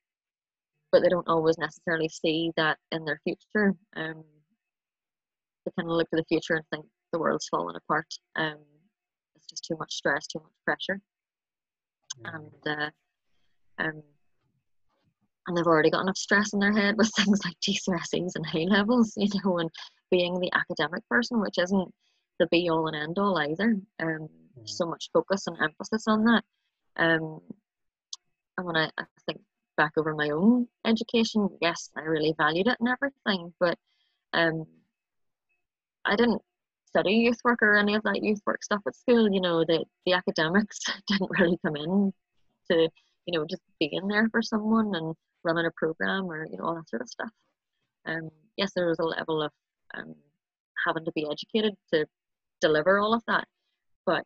but they don't always necessarily see that in their future. They kind of look to the future and think the world's falling apart. It's just too much stress, too much pressure, and um, and they've already got enough stress in their head with things like GCSEs and A levels, you know, and being the academic person, which isn't the be all and end all either. There's so much focus and emphasis on that. And when I think back over my own education, yes, I really valued it and everything, but I didn't study youth work or any of that youth work stuff at school. You know, the academics didn't really come in to, you know, just being there for someone and running a program or, you know, all that sort of stuff. Yes, there was a level of having to be educated to deliver all of that, but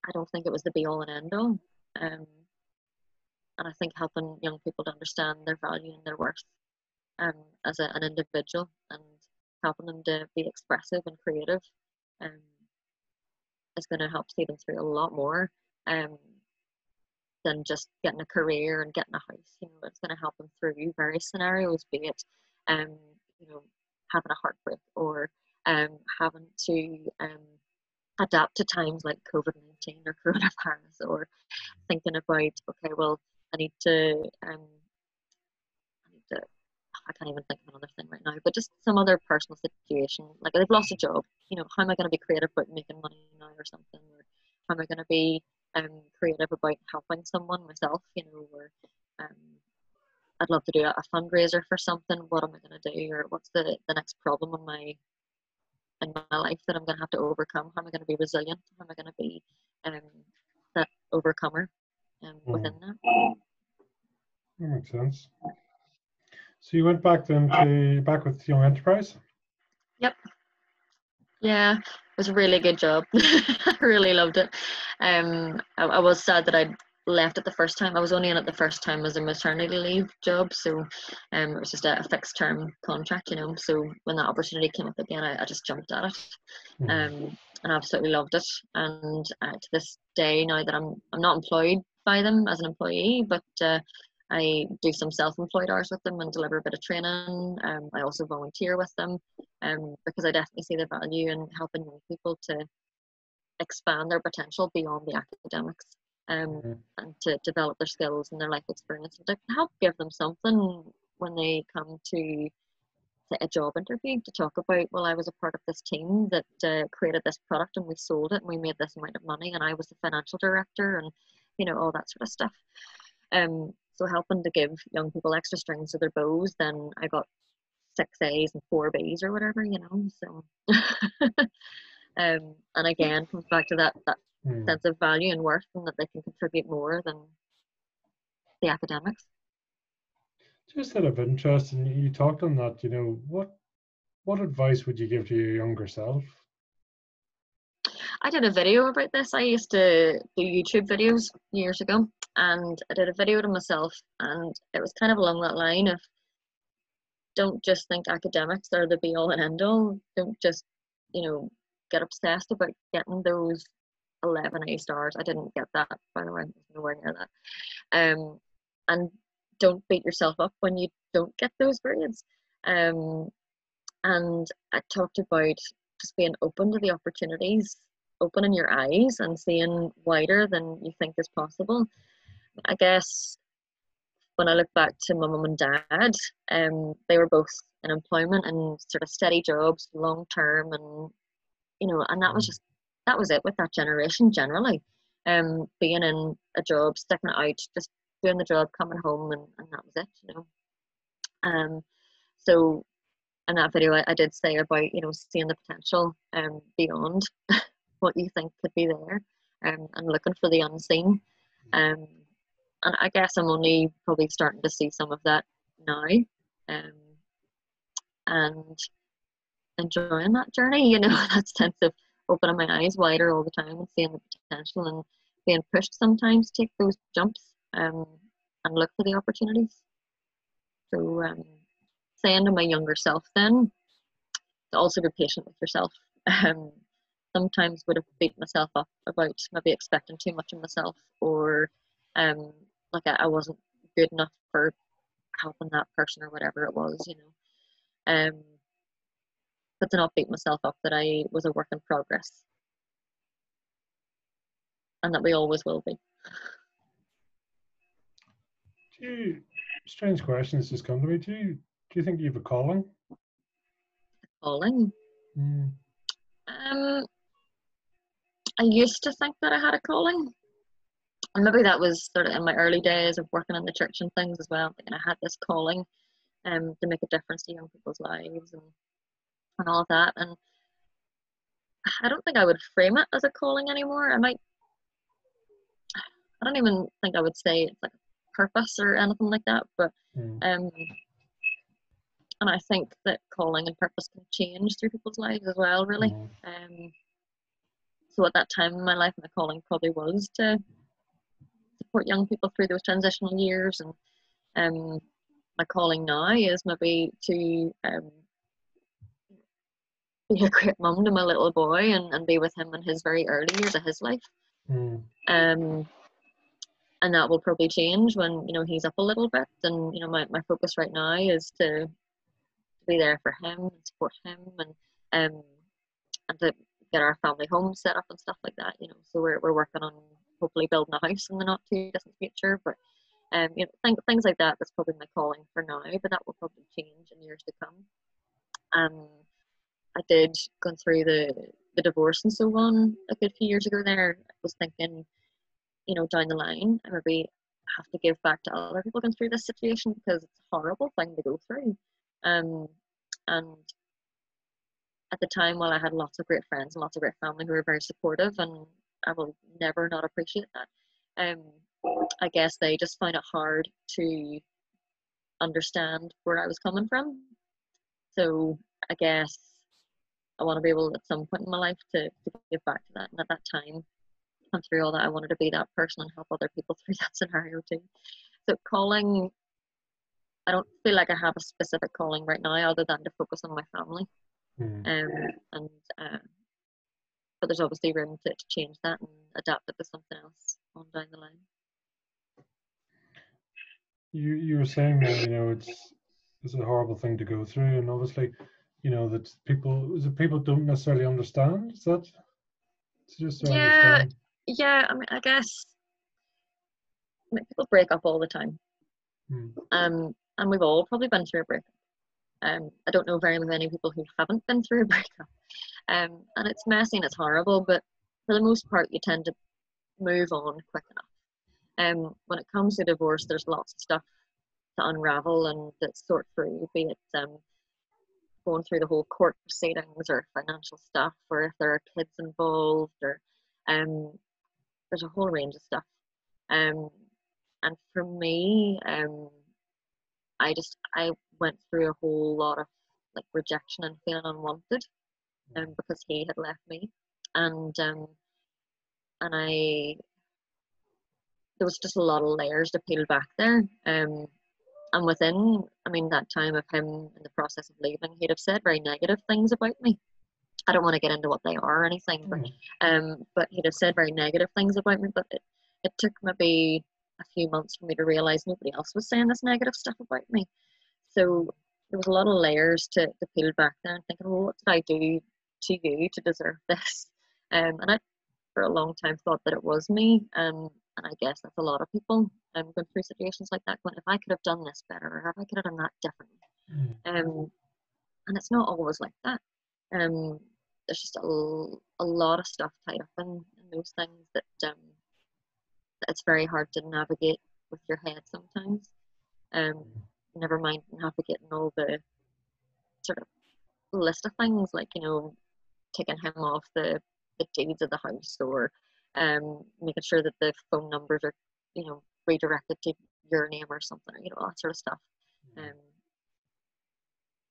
I don't think it was the be all and end all. And I think helping young people to understand their value and their worth as an individual, and helping them to be expressive and creative is going to help see them through a lot more than just getting a career and getting a house. You know, it's going to help them through various scenarios, be it you know, having a heartbreak, or having to adapt to times like COVID-19 or coronavirus, or thinking about, okay, well, I need to I can't even think of another thing right now, but just some other personal situation, like they've lost a job. You know, how am I going to be creative about making money now or something, or how am I going to be creative about helping someone myself, you know, or I'd love to do a fundraiser for something. What am I going to do, or what's the next problem in my life that I'm going to have to overcome? How am I going to be resilient? How am I going to be that overcomer within that? That makes sense. So you went back then back with Young Enterprise? Yep. Yeah, it was a really good job. I really loved it. I was sad that I left it the first time. I was only in it the first time as a maternity leave job, so it was just a fixed term contract, you know. So when that opportunity came up again, I just jumped at it, and absolutely loved it. And to this day, now that I'm not employed by them as an employee, but I do some self-employed hours with them and deliver a bit of training. I also volunteer with them because I definitely see the value in helping young people to expand their potential beyond the academics, Mhm. and to develop their skills and their life experience, and to help give them something when they come to a job interview, to talk about, well, I was a part of this team that created this product and we sold it and we made this amount of money and I was the financial director, and all that sort of stuff. So helping to give young people extra strings to their bows, then I got 6 A's and 4 B's or whatever, so and again comes back to that Mm. sense of value and worth, and that they can contribute more than the academics. Just out of interest, and you talked on that, what advice would you give to your younger self? I did a video about this. I used to do YouTube videos years ago, and I did a video to myself, and it was kind of along that line of, don't just think academics are the be all and end all. Don't just, get obsessed about getting those 11 A stars. I didn't get that, by the way. I was nowhere near that. And don't beat yourself up when you don't get those grades. And I talked about just being open to the opportunities, opening your eyes and seeing wider than you think is possible. I guess when I look back to my mum and dad, they were both in employment and sort of steady jobs, long term, and and that was it with that generation generally. Being in a job, sticking it out, just doing the job, coming home, and that was it. So in that video, I did say about seeing the potential beyond what you think could be there, and looking for the unseen. Um, and I guess I'm only probably starting to see some of that now, and enjoying that journey. That sense of opening my eyes wider all the time and seeing the potential and being pushed sometimes to take those jumps, and look for the opportunities. So saying to my younger self then, to also be patient with yourself. Sometimes would have beat myself up about maybe expecting too much of myself, or like I wasn't good enough for helping that person or whatever it was, but to not beat myself up that I was a work in progress, and that we always will be. Strange questions just come to me. Do you think you have a calling? Calling. Mm. I used to think that I had a calling, and maybe that was sort of in my early days of working in the church and things as well, thinking I had this calling to make a difference to young people's lives and all of that. And I don't think I would frame it as a calling anymore. I don't even think I would say it's like a purpose or anything like that, but and I think that calling and purpose can change through people's lives as well, really. So at that time in my life, my calling probably was to support young people through those transitional years, and my calling now is maybe to be a great mum to my little boy and be with him in his very early years of his life. And that will probably change when he's up a little bit, and my focus right now is to be there for him and support him, and to get our family home set up and stuff like that. So we're working on hopefully building a house in the not too distant future, but things like that. That's probably my calling for now, but that will probably change in years to come. I did go through the divorce and so on a good few years ago. There, I was thinking, down the line, I maybe have to give back to other people going through this situation, because it's a horrible thing to go through. And at the time, while I had lots of great friends and lots of great family who were very supportive, and I will never not appreciate that, I guess they just found it hard to understand where I was coming from. So I guess I want to be able at some point in my life to give back to that. And at that time, and through all that, I wanted to be that person and help other people through that scenario too. So calling, I don't feel like I have a specific calling right now other than to focus on my family. But there's obviously room to change that and adapt it to something else on down the line. You were saying that it's a horrible thing to go through, and obviously that people don't necessarily understand. Is that? Just to Yeah, understand. yeah. I mean, I guess people break up all the time. Hmm. And we've all probably been through a breakup. I don't know very many people who haven't been through a breakup. And it's messy and it's horrible, but for the most part, you tend to move on quick enough. When it comes to divorce, there's lots of stuff to unravel and to sort through, be it going through the whole court proceedings or financial stuff, or if there are kids involved, or um, there's a whole range of stuff. Um, and for me, I went through a whole lot of like rejection and feeling unwanted, because he had left me, and and I there was just a lot of layers to peel back there. And within, I mean, that time of him in the process of leaving, he'd have said very negative things about me. I don't want to get into what they are or anything, but he'd have said very negative things about me. But it took maybe a few months for me to realize nobody else was saying this negative stuff about me. So there was a lot of layers to peel back there and thinking, well, what did I do to you to deserve this? And I, for a long time, thought that it was me. And I guess that's a lot of people going through situations like that, going, if I could have done this better, or if I could have done that differently. And it's not always like that. There's just a lot of stuff tied up in those things that it's very hard to navigate with your head sometimes. Never mind navigating all the sort of list of things, like, taking him off the deeds of the house, or making sure that the phone numbers are, redirected to your name or something, all that sort of stuff.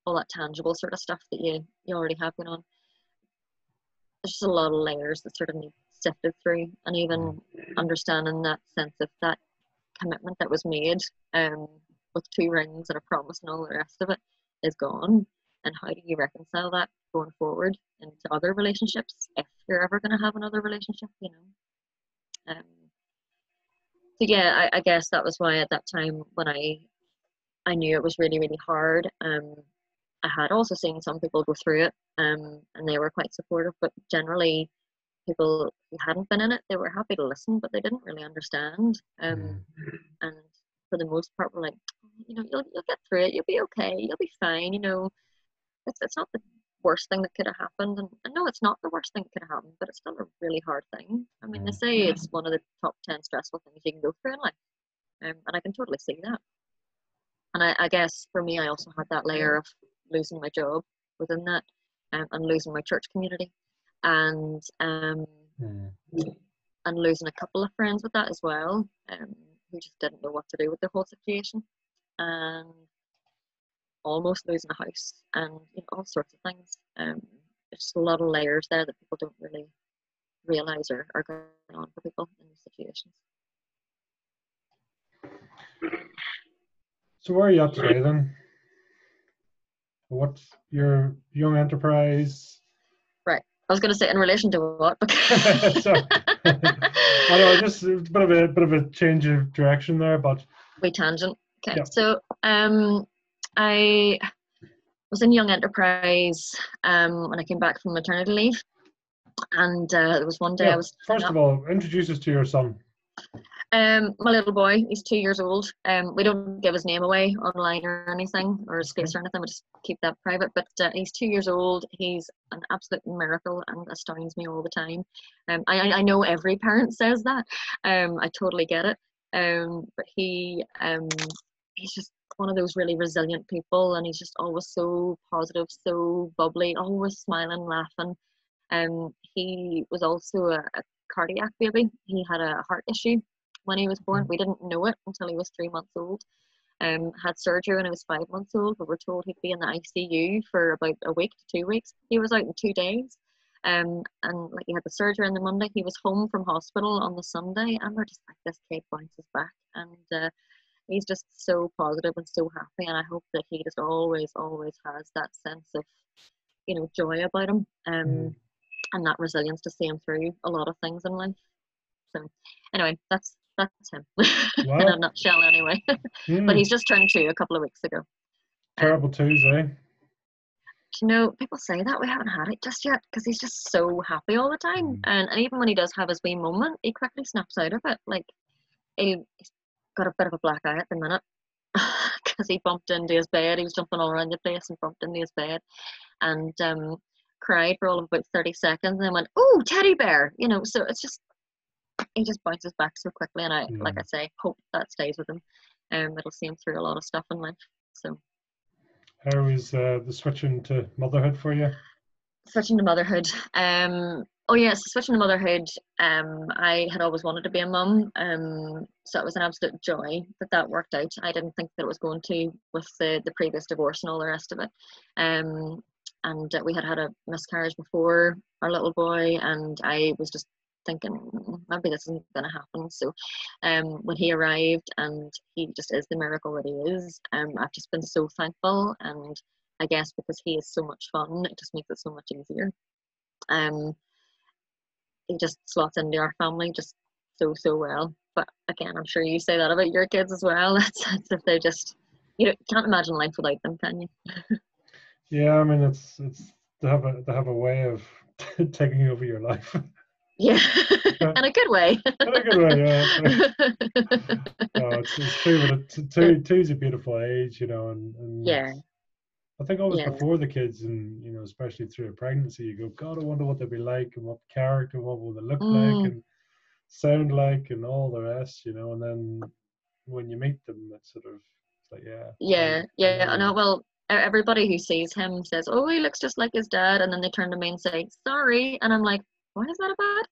All that tangible sort of stuff that you already have going on. There's just a lot of layers that sort of need sifted through, and even understanding that sense of that commitment that was made, with 2 rings and a promise and all the rest of it, is gone. And how do you reconcile that going forward into other relationships, if you're ever going to have another relationship? So yeah, I guess that was why at that time, when I knew it was really, really hard. I had also seen some people go through it, and they were quite supportive, but generally people who hadn't been in it, they were happy to listen, but they didn't really understand. And for the most part, were like, you'll get through it, you'll be okay, you'll be fine. It's not the worst thing that could have happened, and no, it's not the worst thing that could have happened, but it's still a really hard thing. I mean, they say it's one of the top 10 stressful things you can go through in life, and I can totally see that. And I guess for me, I also had that layer of losing my job within that, and losing my church community, and losing a couple of friends with that as well, who just didn't know what to do with the whole situation, and almost losing a house, and all sorts of things. There's just a lot of layers there that people don't really realize are going on for people in these situations. So where are you at today then? What's your young enterprise? Right. I was going to say, in relation to what? So, I know, just a bit of a change of direction there, but we tangent. Okay. Yeah. So I was in young enterprise when I came back from maternity leave, and there was one day I was first of all, introduce us to your son. My little boy, he's 2 years old. We don't give his name away online or anything, or his face or anything. We just keep that private. But he's 2 years old. He's an absolute miracle and astounds me all the time. I know every parent says that. I totally get it. But he's just one of those really resilient people, and he's just always so positive, so bubbly, always smiling, laughing. He was also a cardiac baby. He had a heart issue when he was born. We didn't know it until he was 3 months old. Had surgery when he was 5 months old, but we're told he'd be in the ICU for about a week to 2 weeks. He was out in 2 days. And like, he had the surgery on the Monday. He was home from hospital on the Sunday, and we're just like, this kid bounces back. And he's just so positive and so happy. And I hope that he just always has that sense of, joy about him. And that resilience to see him through a lot of things in life. So anyway, that's him. Wow. In a nutshell anyway. But he's just turned 2 a couple of weeks ago. Terrible twos, eh? You know, people say that we haven't had it just yet because he's just so happy all the time. And even when he does have his wee moment, he quickly snaps out of it. Like, he's got a bit of a black eye at the minute because he bumped into his bed. He was jumping all around the place and bumped into his bed and cried for all of about 30 seconds and then went, "Oh, teddy bear!" You know, so it's just, he just bounces back so quickly. And like I say, hope that stays with him. It'll see him through a lot of stuff in life. So. How is the switching to motherhood for you? Switching to motherhood. Oh yes, switching to motherhood. I had always wanted to be a mum. So it was an absolute joy that worked out. I didn't think that it was going to with the previous divorce and all the rest of it. And we had a miscarriage before our little boy, and I was just thinking maybe this isn't going to happen. So when he arrived, and he just is the miracle that he is, I've just been so thankful. And I guess because he is so much fun, it just makes it so much easier. He just slots into our family just so well. But again, I'm sure you say that about your kids as well. That's if they're just, you can't imagine life without them, can you? Yeah, I mean, it's they have a way of taking over your life. Yeah, in a good way. In a good way, yeah. No, it's true, but two's a beautiful age, and Yeah. I think always Yeah. before the kids, and especially through a pregnancy, you go, God, I wonder what they'll be like, and what character, what will they look like, and sound like, and all the rest, and then when you meet them, it's sort of, it's like, Yeah. I know. Well, everybody who sees him says, "Oh, he looks just like his dad," and then they turn to me and say, "Sorry," and I'm like, "Why is that a bad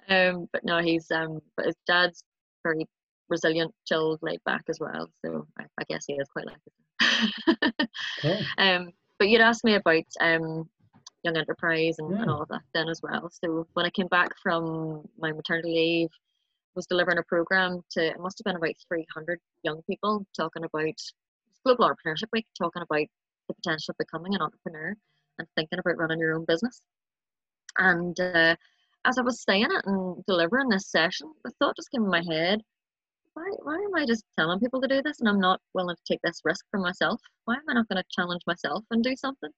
thing?" But no, but his dad's very resilient, chilled, laid back as well. So I guess he is quite like it. Cool. But you'd asked me about Young Enterprise and all of that then as well. So when I came back from my maternity leave, was delivering a program to, it must have been about 300 young people, talking about Global Entrepreneurship Week, talking about the potential of becoming an entrepreneur and thinking about running your own business. And as I was saying it and delivering this session, the thought just came in my head, why am I just telling people to do this and I'm not willing to take this risk for myself? Why am I not going to challenge myself and do something?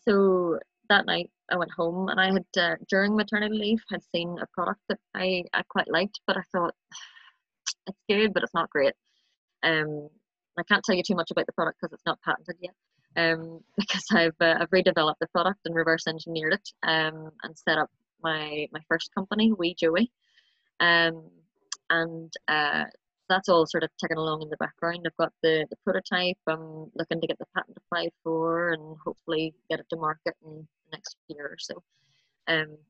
So that night I went home, and I had during maternity leave had seen a product that I quite liked, but I thought it's good, but it's not great. I can't tell you too much about the product because it's not patented yet. Because I've redeveloped the product and reverse engineered it, and set up my first company, Wee Joey. And that's all sort of ticking along in the background. I've got the prototype. I'm looking to get the patent applied for and hopefully get it to market in the next year or so.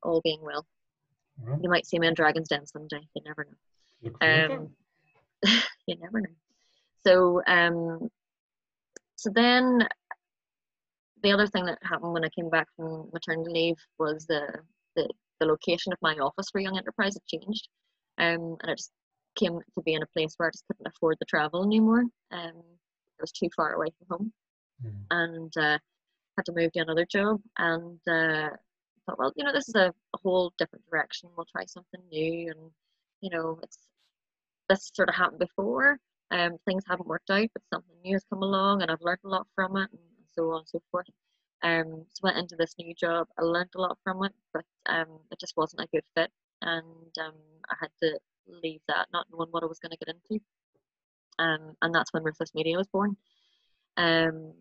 All being well. You might see me in Dragon's Den someday. You never know. You never know. So then the other thing that happened when I came back from maternity leave was the location of my office for Young Enterprise had changed. And it just came to be in a place where I just couldn't afford the travel anymore. It was too far away from home, and had to move to another job. And thought, well, this is a whole different direction. We'll try something new, and this sort of happened before. Things haven't worked out, but something new has come along, and I've learned a lot from it, and so on and so forth. So went into this new job. I learned a lot from it, but it just wasn't a good fit, and I had to leave that, not knowing what I was going to get into. And that's when Ruthless Media was born. So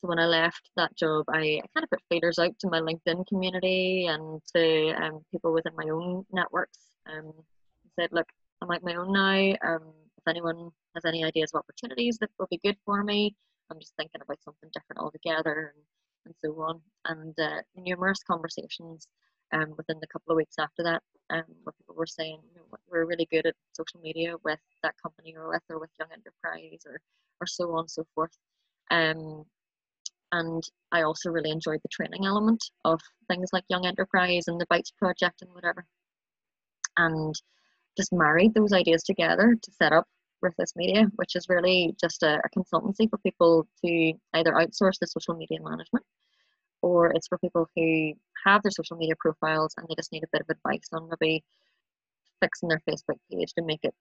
when I left that job, I kind of put feelers out to my LinkedIn community and to people within my own networks. Said, look, I'm out my own now. If anyone has any ideas of opportunities that will be good for me, I'm just thinking about something different altogether, and so on. And numerous conversations within the couple of weeks after that, where people were saying, we're really good at social media with that company or with Young Enterprise or so on and so forth. And I also really enjoyed the training element of things like Young Enterprise and the Bites project and whatever. And just married those ideas together to set up Ruthless Media, which is really just a consultancy for people to either outsource the social media management, or it's for people who have their social media profiles and they just need a bit of advice on maybe fixing their Facebook page to make it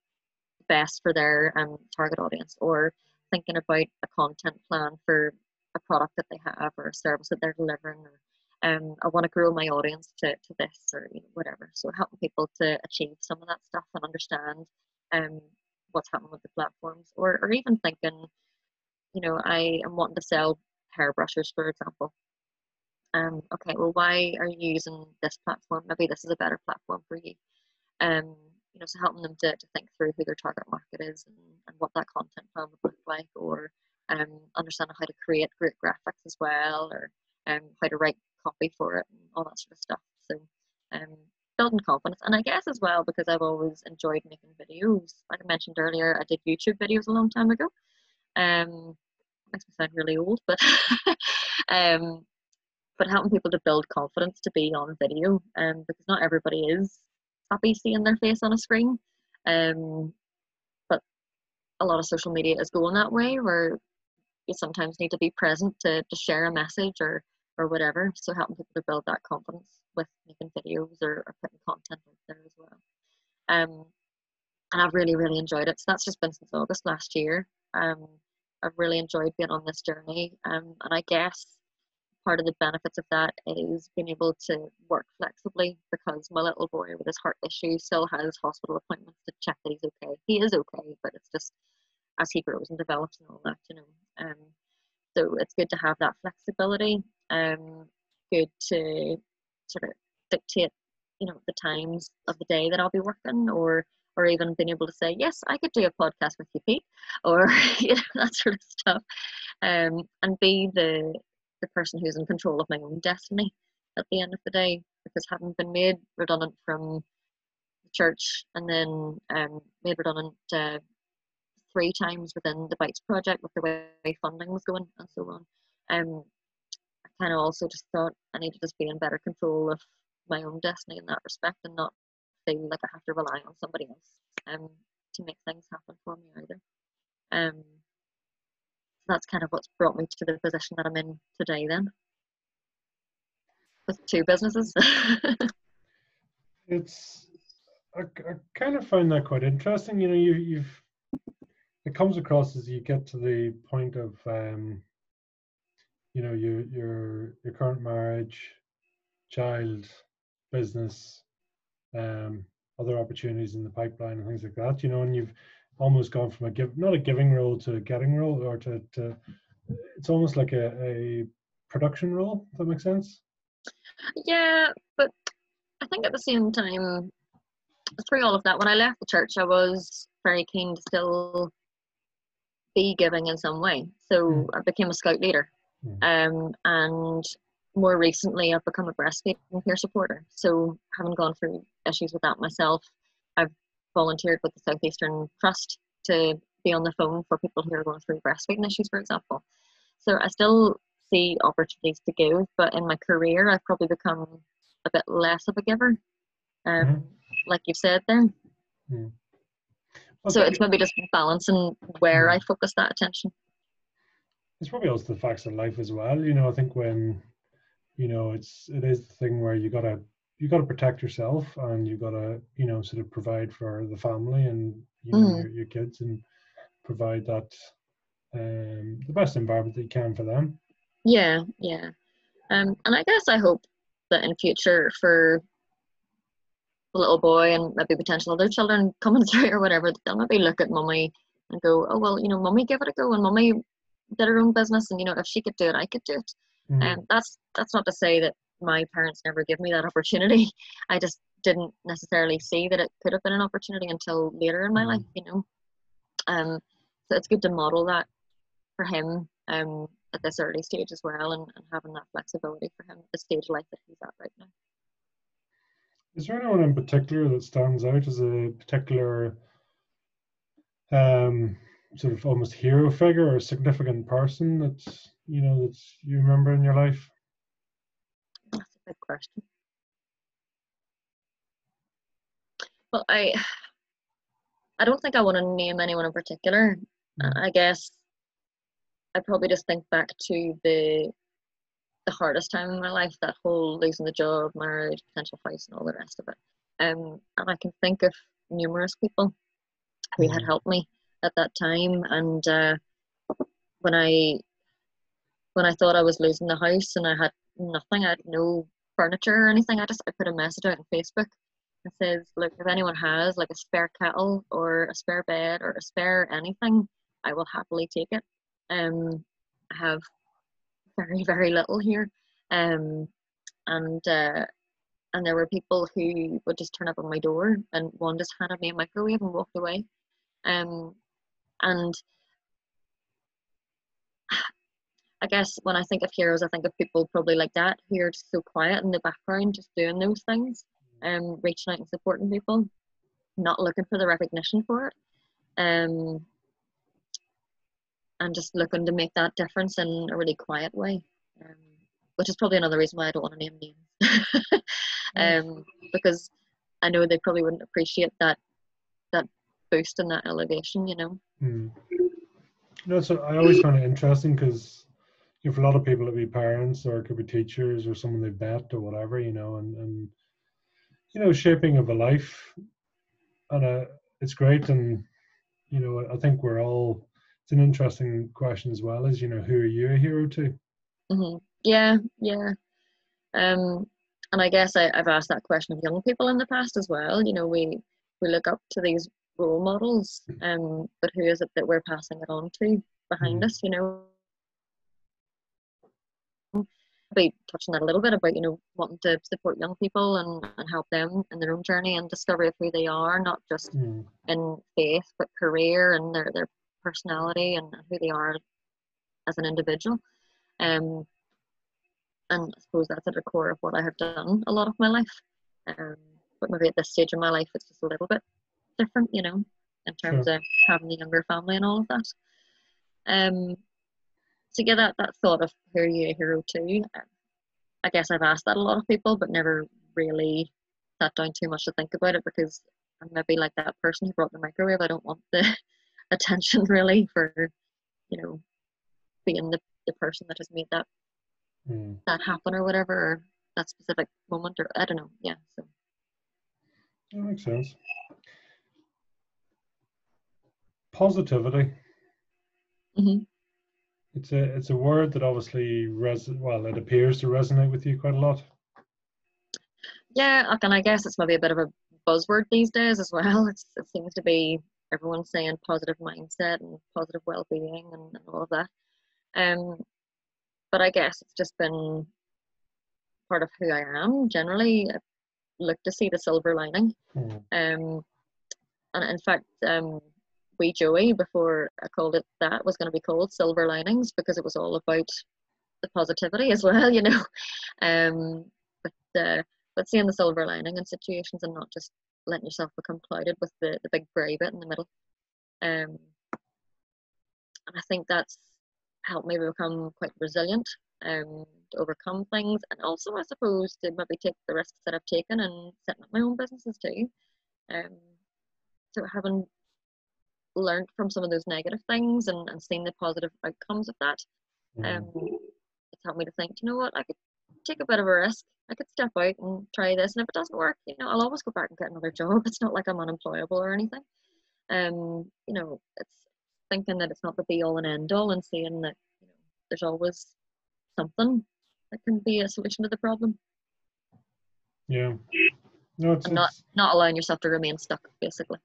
best for their target audience, or thinking about a content plan for a product that they have or a service that they're delivering, or I want to grow my audience to this, or whatever. So helping people to achieve some of that stuff and understand what's happening with the platforms, or even thinking, I am wanting to sell hairbrushes, for example. Okay, well, why are you using this platform? Maybe this is a better platform for you. So helping them to think through who their target market is, and what that content plan would look like, or understanding how to create great graphics as well, or how to write copy for it, and all that sort of stuff. So building confidence. And I guess as well, because I've always enjoyed making videos. Like I mentioned earlier, I did YouTube videos a long time ago. Makes me sound really old, but but helping people to build confidence to be on video, because not everybody is happy seeing their face on a screen, but a lot of social media is going that way, where you sometimes need to be present to share a message or whatever. So helping people to build that confidence with making videos or putting content out there as well. And I've really, really enjoyed it. So that's just been since August last year. I've really enjoyed being on this journey, and I guess part of the benefits of that is being able to work flexibly, because my little boy with his heart issue still has hospital appointments to check that he's okay. He is okay, but it's just as he grows and develops and all that, so it's good to have that flexibility. Good to sort of dictate, the times of the day that I'll be working, or even being able to say, yes, I could do a podcast with you, Pete, or that sort of stuff, and be the person who's in control of my own destiny at the end of the day. Because having been made redundant from the church, and then made redundant 3 times within the Bites project with the way funding was going and so on, I kind of also just thought I need to just be in better control of my own destiny in that respect, and not feel like I have to rely on somebody else to make things happen for me either. That's kind of what's brought me to the position that I'm in today then, with 2 businesses. I kind of find that quite interesting. You've it comes across as you get to the point of your current marriage, child, business, other opportunities in the pipeline and things like that, and you've almost gone from not a giving role to a getting role, or to it's almost like a production role, if that makes sense. Yeah, but I think at the same time, through all of that, when I left the church, I was very keen to still be giving in some way. So I became a scout leader. And more recently, I've become a breastfeeding peer supporter. So having gone through issues with that myself, I've volunteered with the Southeastern Trust to be on the phone for people who are going through breastfeeding issues, for example. So I still see opportunities to give, but in my career, I've probably become a bit less of a giver, like you've said there. So it's maybe just balancing where I focus that attention. It's probably also the facts of life as well. I think when, it is the thing where you gotta protect yourself, and you gotta, sort of provide for the family and your kids, and provide that the best environment that you can for them. Yeah. And I guess I hope that in future, for the little boy and maybe potential other children coming through or whatever, they'll maybe look at mummy and go, oh well, mummy gave it a go, and mummy did her own business, and if she could do it, I could do it. And that's not to say that my parents never gave me that opportunity. I just didn't necessarily see that it could have been an opportunity until later in my life, so it's good to model that for him at this early stage as well, and having that flexibility for him at the stage of life that he's at right now. Is there anyone in particular that stands out as a particular sort of almost hero figure or significant person that you remember in your life? That's a good question. Well, I don't think I want to name anyone in particular. I guess I probably just think back to the hardest time in my life, that whole losing the job, marriage, potential fights, and all the rest of it. And I can think of numerous people who had helped me at that time, and when I thought I was losing the house and I had nothing, I had no furniture or anything, I put a message out on Facebook that says, look, if anyone has like a spare kettle or a spare bed or a spare anything, I will happily take it. I have very, very little here. Um, and there were people who would just turn up on my door, and one just handed me a microwave and walked away. And I guess when I think of heroes, I think of people probably like that, who are just so quiet in the background, just doing those things, reaching out and supporting people, not looking for the recognition for it, and just looking to make that difference in a really quiet way, which is probably another reason why I don't want to name names, because I know they probably wouldn't appreciate that boost and that elevation, you know. No, so I always find it interesting because, you know, for a lot of people it'd be parents or it could be teachers or someone they've met or whatever, you know, and you know, shaping of a life, and it's great. And you know, I think it's an interesting question as well, is, you know, who are you a hero to? Yeah. And I guess I've asked that question of young people in the past as well. You know, we look up to these role models, but who is it that we're passing it on to behind us, you know? Be touching that a little bit about, you know, wanting to support young people and help them in their own journey and discovery of who they are, not just in faith, but career and their personality and who they are as an individual. And I suppose that's at the core of what I have done a lot of my life. But maybe at this stage in my life, it's just a little bit different, you know, in terms of having a younger family and all of that. So yeah, that thought of who are you a hero to, I guess I've asked that a lot of people, but never really sat down too much to think about it, because I'm maybe like that person who brought the microwave. I don't want the attention really for, you know, being the person that has made that happen or whatever, or that specific moment, or I don't know. Yeah, so that makes sense. Positivity. It's a word that obviously it appears to resonate with you quite a lot. Yeah, and I guess it's maybe a bit of a buzzword these days as well. It seems to be everyone saying positive mindset and positive well-being and all of that. But I guess it's just been part of who I am generally. I look to see the silver lining. And in fact, Wee Joey, before I called it that, was going to be called Silver Linings, because it was all about the positivity as well, you know. But seeing the silver lining in situations and not just letting yourself become clouded with the big grey bit in the middle. And I think that's helped me become quite resilient, to overcome things, and also I suppose to maybe take the risks that I've taken and setting up my own businesses too. So having learned from some of those negative things and seeing the positive outcomes of that, it's helped me to think, you know what, I could take a bit of a risk. I could step out and try this, and if it doesn't work, you know, I'll always go back and get another job. It's not like I'm unemployable or anything. You know, it's thinking that it's not the be all and end all, and seeing that, you know, there's always something that can be a solution to the problem. Yeah. No, and not allowing yourself to remain stuck, basically.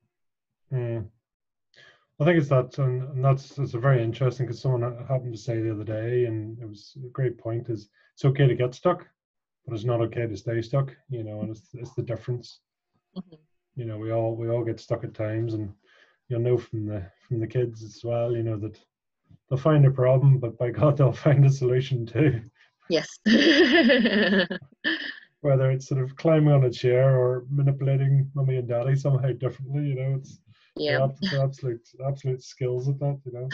I think it's that, and that's a very interesting, because someone happened to say the other day, and it was a great point, is it's okay to get stuck, but it's not okay to stay stuck, you know, and it's the difference. You know, we all get stuck at times, and you'll know from the kids as well, you know, that they'll find a problem, but by God, they'll find a solution too. Yes. Whether it's sort of climbing on a chair or manipulating mommy and daddy somehow differently, you know, they're absolute skills at that, you know.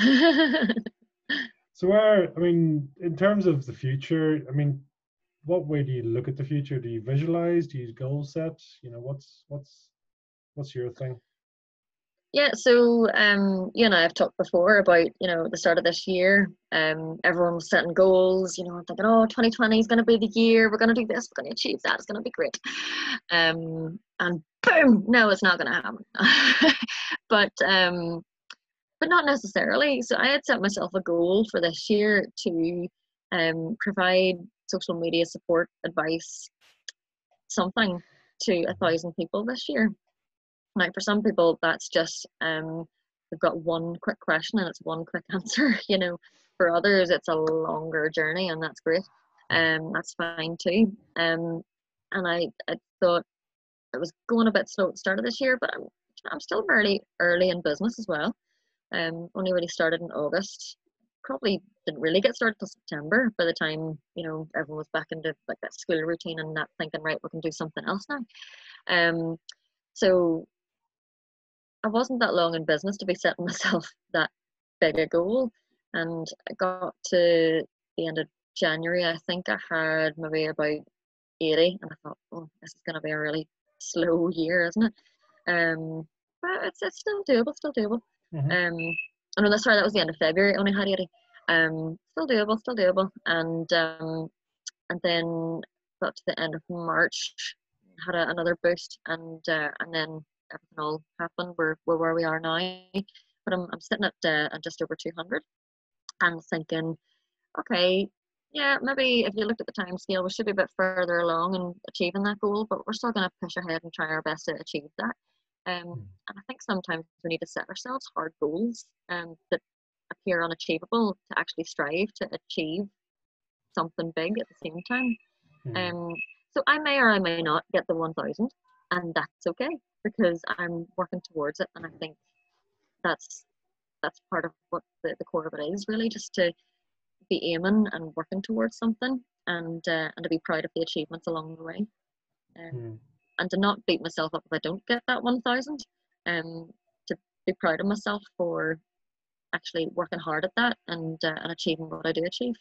So in terms of the future, I mean, what way do you look at the future? Do you visualize? Do you goal set? You know, what's your thing? Yeah, so you and I have talked before about, you know, the start of this year, everyone was setting goals, you know, and thinking, oh, 2020 is going to be the year, we're going to do this, we're going to achieve that, it's going to be great. And boom, no, it's not going to happen. But but not necessarily. So I had set myself a goal for this year to provide social media support, advice, something to 1,000 people this year. Now, for some people, that's just they've got one quick question and it's one quick answer. You know, for others, it's a longer journey, and that's great. That's fine too. And I thought it was going a bit slow at the start of this year, but I'm still very early in business as well. Only really started in August. Probably didn't really get started till September. By the time, you know, everyone was back into like that school routine and not thinking, right, we can do something else now. So I wasn't that long in business to be setting myself that big a goal. And I got to the end of January, I think I had maybe about 80, and I thought, oh, this is going to be a really slow year, isn't it? But it's still doable, still doable. Oh no, sorry, that was the end of February. I only had 80. Still doable. And then got to the end of March, had another boost, and then everything all happened. We're where we are now, but I'm sitting at just over 200, and thinking, okay, yeah, maybe if you looked at the time scale, we should be a bit further along in achieving that goal, but we're still going to push ahead and try our best to achieve that. And I think sometimes we need to set ourselves hard goals that appear unachievable to actually strive to achieve something big at the same time. So I may or I may not get the 1,000, and that's okay because I'm working towards it, and I think that's part of what the core of it is, really, just to be aiming and working towards something, and to be proud of the achievements along the way, and to not beat myself up if I don't get that 1,000, to be proud of myself for actually working hard at that and achieving what I do achieve.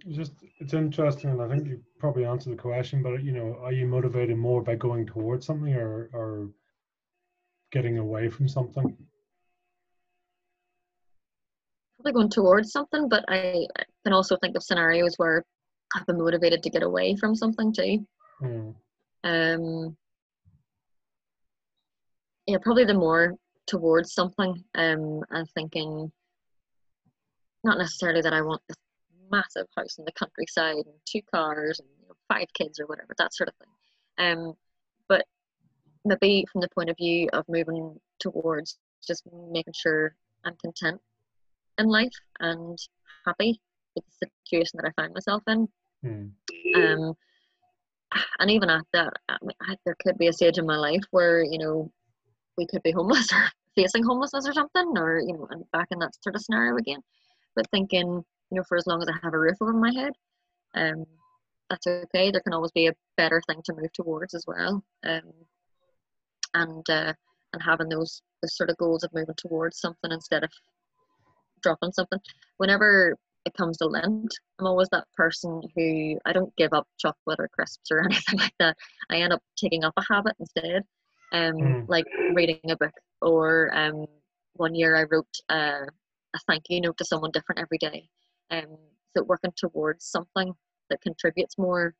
It's interesting, and I think you probably answered the question, but you know, are you motivated more by going towards something or getting away from something? Probably going towards something, but I can also think of scenarios where I've been motivated to get away from something too. Yeah, probably the more towards something. I'm thinking not necessarily that I want this massive house in the countryside and 2 cars and 5 kids or whatever, that sort of thing. But maybe from the point of view of moving towards just making sure I'm content in life and happy with the situation that I find myself in. And even at that, I mean, there could be a stage in my life where, you know, we could be homeless or facing homelessness or something, or, you know, I'm back in that sort of scenario again. But thinking, you know, for as long as I have a roof over my head, that's okay. There can always be a better thing to move towards as well. And having those sort of goals of moving towards something instead of dropping something. Whenever it comes to Lent, I'm always that person who I don't give up chocolate or crisps or anything like that. I end up taking up a habit instead, like reading a book, or one year I wrote a thank you note to someone different every day. So working towards something that contributes more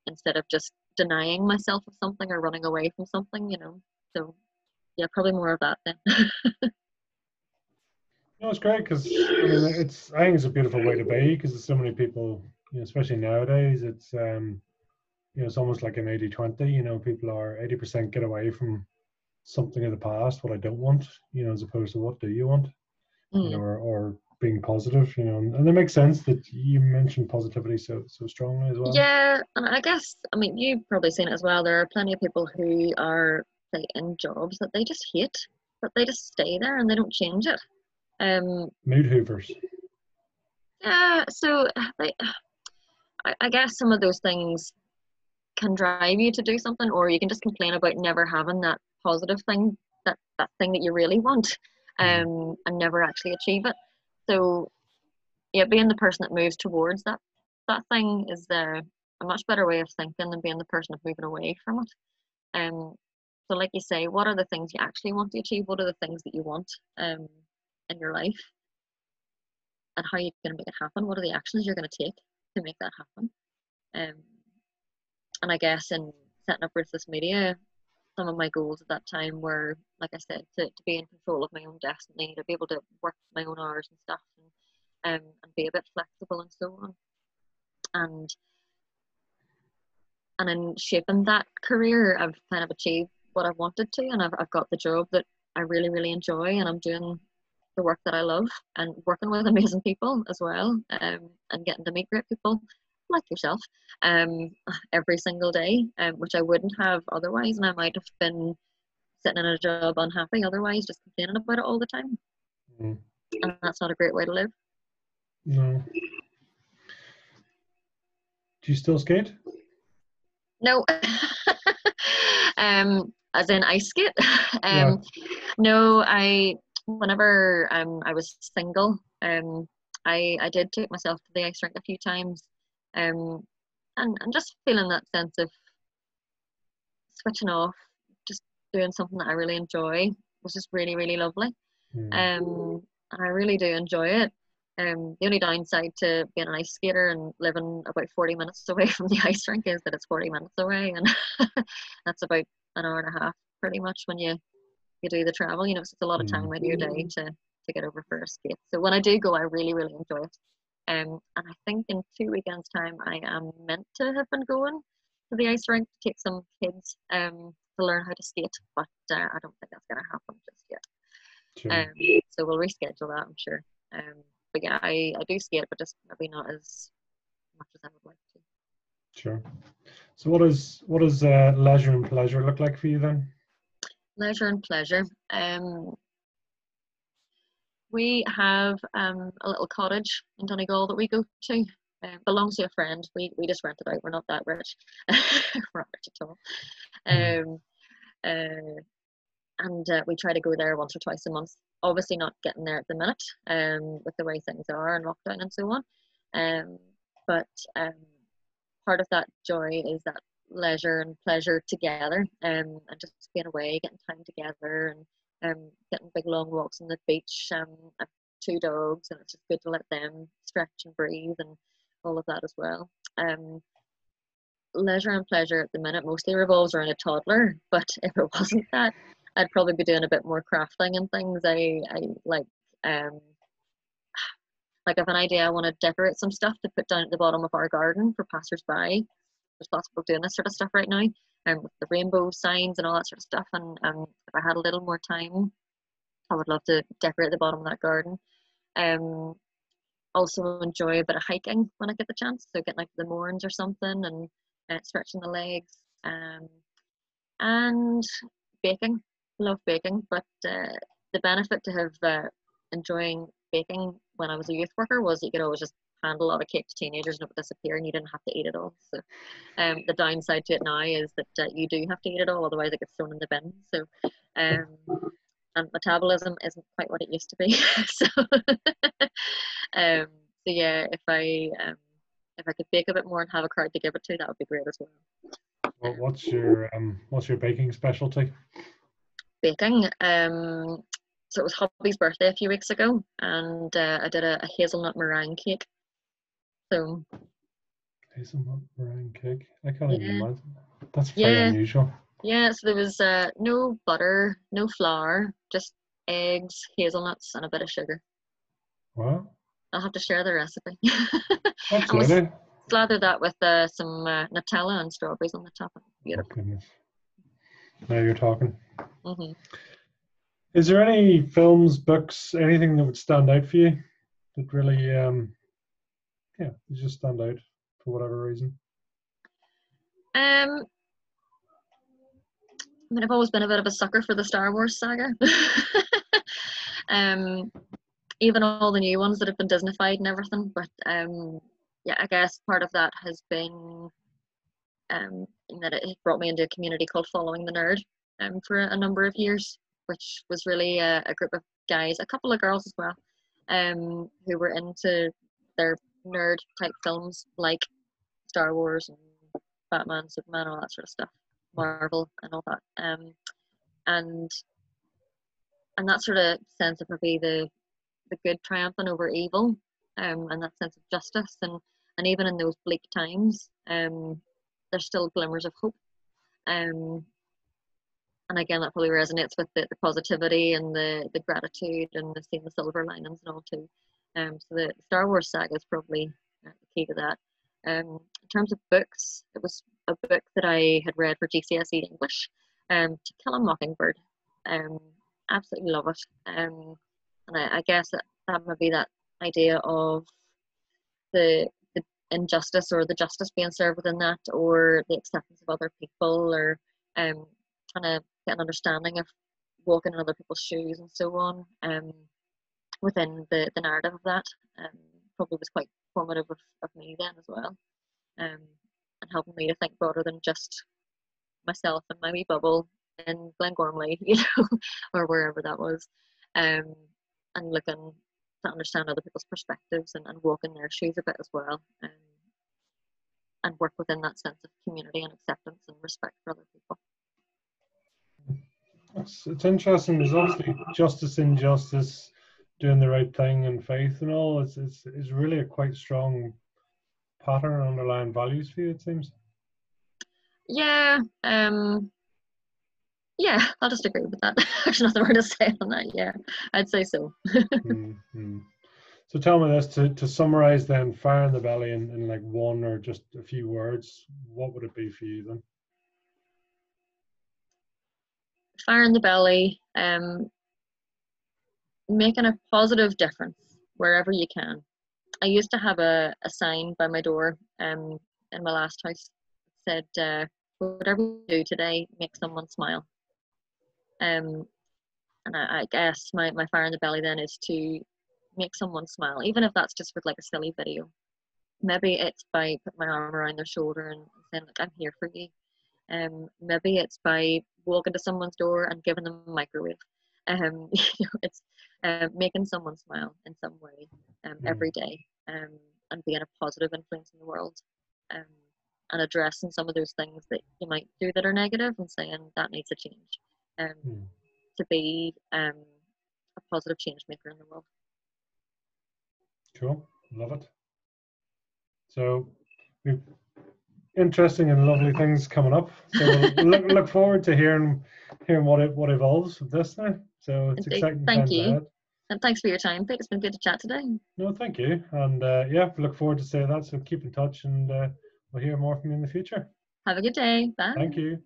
instead of just denying myself of something or running away from something, you know. So yeah, probably more of that then. No, it's great because I mean, I think it's a beautiful way to be because there's so many people, you know, especially nowadays. It's you know, it's almost like an 80-20. You know, people are 80% get away from something in the past, what I don't want, you know, as opposed to what do you want, you know, or being positive, you know, and it makes sense that you mentioned positivity so strongly as well. Yeah, and I guess, I mean, you've probably seen it as well. There are plenty of people who are, say, in jobs that they just hate, but they just stay there and they don't change it. Mood hoovers. Yeah, so I guess some of those things can drive you to do something, or you can just complain about never having that positive thing, that thing that you really want, and never actually achieve it. So yeah, being the person that moves towards that thing is a much better way of thinking than being the person of moving away from it. So like you say, what are the things you actually want to achieve? What are the things that you want in your life? And how are you going to make it happen? What are the actions you're going to take to make that happen? And I guess in setting up Ruthless Media, some of my goals at that time were, like I said, to be in control of my own destiny, to be able to work my own hours and stuff, and be a bit flexible and so on. And in shaping that career, I've kind of achieved what I wanted to, and I've got the job that I really, really enjoy, and I'm doing the work that I love, and working with amazing people as well, and getting to meet great people like yourself every single day, which I wouldn't have otherwise, and I might have been sitting in a job unhappy otherwise, just complaining about it all the time. And that's not a great way to live. No. Do you still skate? No. As in ice skate. Yeah. No, whenever I was single, I did take myself to the ice rink a few times, and just feeling that sense of switching off, just doing something that I really enjoy was just really, really lovely. And I really do enjoy it. The only downside to being an ice skater and living about 40 minutes away from the ice rink is that it's 40 minutes away, and that's about an hour and a half pretty much when you do the travel. You know, so it's a lot of time out of your day to get over for a skate. So when I do go, I really, really enjoy it. And I think in 2 weekends' time, I am meant to have been going to the ice rink to take some kids to learn how to skate, but I don't think that's going to happen just yet. Sure. So we'll reschedule that, I'm sure. But yeah, I do skate, but just maybe not as much as I would like to. Sure. So what does leisure and pleasure look like for you then? Leisure and pleasure. We have a little cottage in Donegal that we go to. Belongs to a friend. We just rent it out. We're not that rich. We're not rich at all. And we try to go there once or twice a month. Obviously not getting there at the minute, with the way things are and lockdown and so on. But part of that joy is that leisure and pleasure together, and just being away, getting time together, and getting big long walks on the beach. I have 2 dogs, and it's just good to let them stretch and breathe and all of that as well. Leisure and pleasure at the minute mostly revolves around a toddler, but if it wasn't that, I'd probably be doing a bit more crafting and things. I like I have an idea. I want to decorate some stuff to put down at the bottom of our garden for passers-by. There's lots of people doing this sort of stuff right now, and with the rainbow signs and all that sort of stuff. And if I had a little more time, I would love to decorate the bottom of that garden. Also enjoy a bit of hiking when I get the chance. So getting out to the moorings or something, and stretching the legs. And baking. Love baking, but the benefit to have enjoying baking when I was a youth worker was you could always just hand a lot of cake to teenagers and it would disappear and you didn't have to eat it all. So the downside to it now is that you do have to eat it all, otherwise it gets thrown in the bin. So and metabolism isn't quite what it used to be. So so yeah, if I could bake a bit more and have a crowd to give it to, that would be great as well. Well, what's your baking specialty? Baking. So it was Hubby's birthday a few weeks ago, and I did a hazelnut meringue cake. So Hazelnut meringue cake. I can't even yeah, imagine. That's very unusual. yeah. So there was no butter, no flour, just eggs, hazelnuts, and a bit of sugar. Wow. I'll have to share the recipe. Absolutely. And we slather that with some Nutella and strawberries on the top. Beautiful. Oh, goodness. Now you're talking. Mm-hmm. Is there any films, books, anything that would stand out for you that really, just stand out for whatever reason? I mean, I've always been a bit of a sucker for the Star Wars saga. Even all the new ones that have been Disneyfied and everything. But yeah, I guess part of that has been in that it brought me into a community called Following the Nerd for a number of years, which was really a group of guys, a couple of girls as well, who were into their nerd type films like Star Wars and Batman, Superman, all that sort of stuff, Marvel and all that, and that sort of sense of maybe the good triumphing over evil, and that sense of justice, and even in those bleak times, there's still glimmers of hope. and again, that probably resonates with the positivity and the gratitude and the seeing the silver linings and all too. So the Star Wars saga is probably the key to that. In terms of books, it was a book that I had read for GCSE English, To Kill a Mockingbird. Absolutely love it. And I guess that would be that idea of the injustice or the justice being served within that, or the acceptance of other people, or trying to get an understanding of walking in other people's shoes and so on, within the narrative of that. Probably was quite formative of me then as well, and helping me to think broader than just myself and my wee bubble in Glengormley, or wherever that was, and looking to understand other people's perspectives and walk in their shoes a bit as well, and work within that sense of community and acceptance and respect for other people. It's interesting. There's obviously justice, injustice, doing the right thing, and faith and all. It's really a quite strong pattern, underlying values for you, it seems. Yeah, yeah, I'll just agree with that. There's nothing more to say on that. Yeah, I'd say so. Mm-hmm. So tell me this, to summarize then, Fire in the Belly in like one or just a few words, what would it be for you then? Fire in the Belly, making a positive difference wherever you can. I used to have a sign by my door in my last house that said, whatever you do today, make someone smile. And I guess my fire in the belly then is to make someone smile, even if that's just with like a silly video. Maybe it's by putting my arm around their shoulder and saying, like, I'm here for you. Maybe it's by walking to someone's door and giving them a microwave. It's making someone smile in some way every day, and being a positive influence in the world, and addressing some of those things that you might do that are negative and saying that needs a change, to be a positive change maker in the world. Cool, love it. So we've interesting and lovely things coming up. So we'll look forward to hearing what evolves with this now. So it's exciting. Thank you. Ahead. And thanks for your time. I think it's been good to chat today. No, thank you. And yeah, we look forward to saying that. So keep in touch, and we'll hear more from you in the future. Have a good day. Bye. Thank you.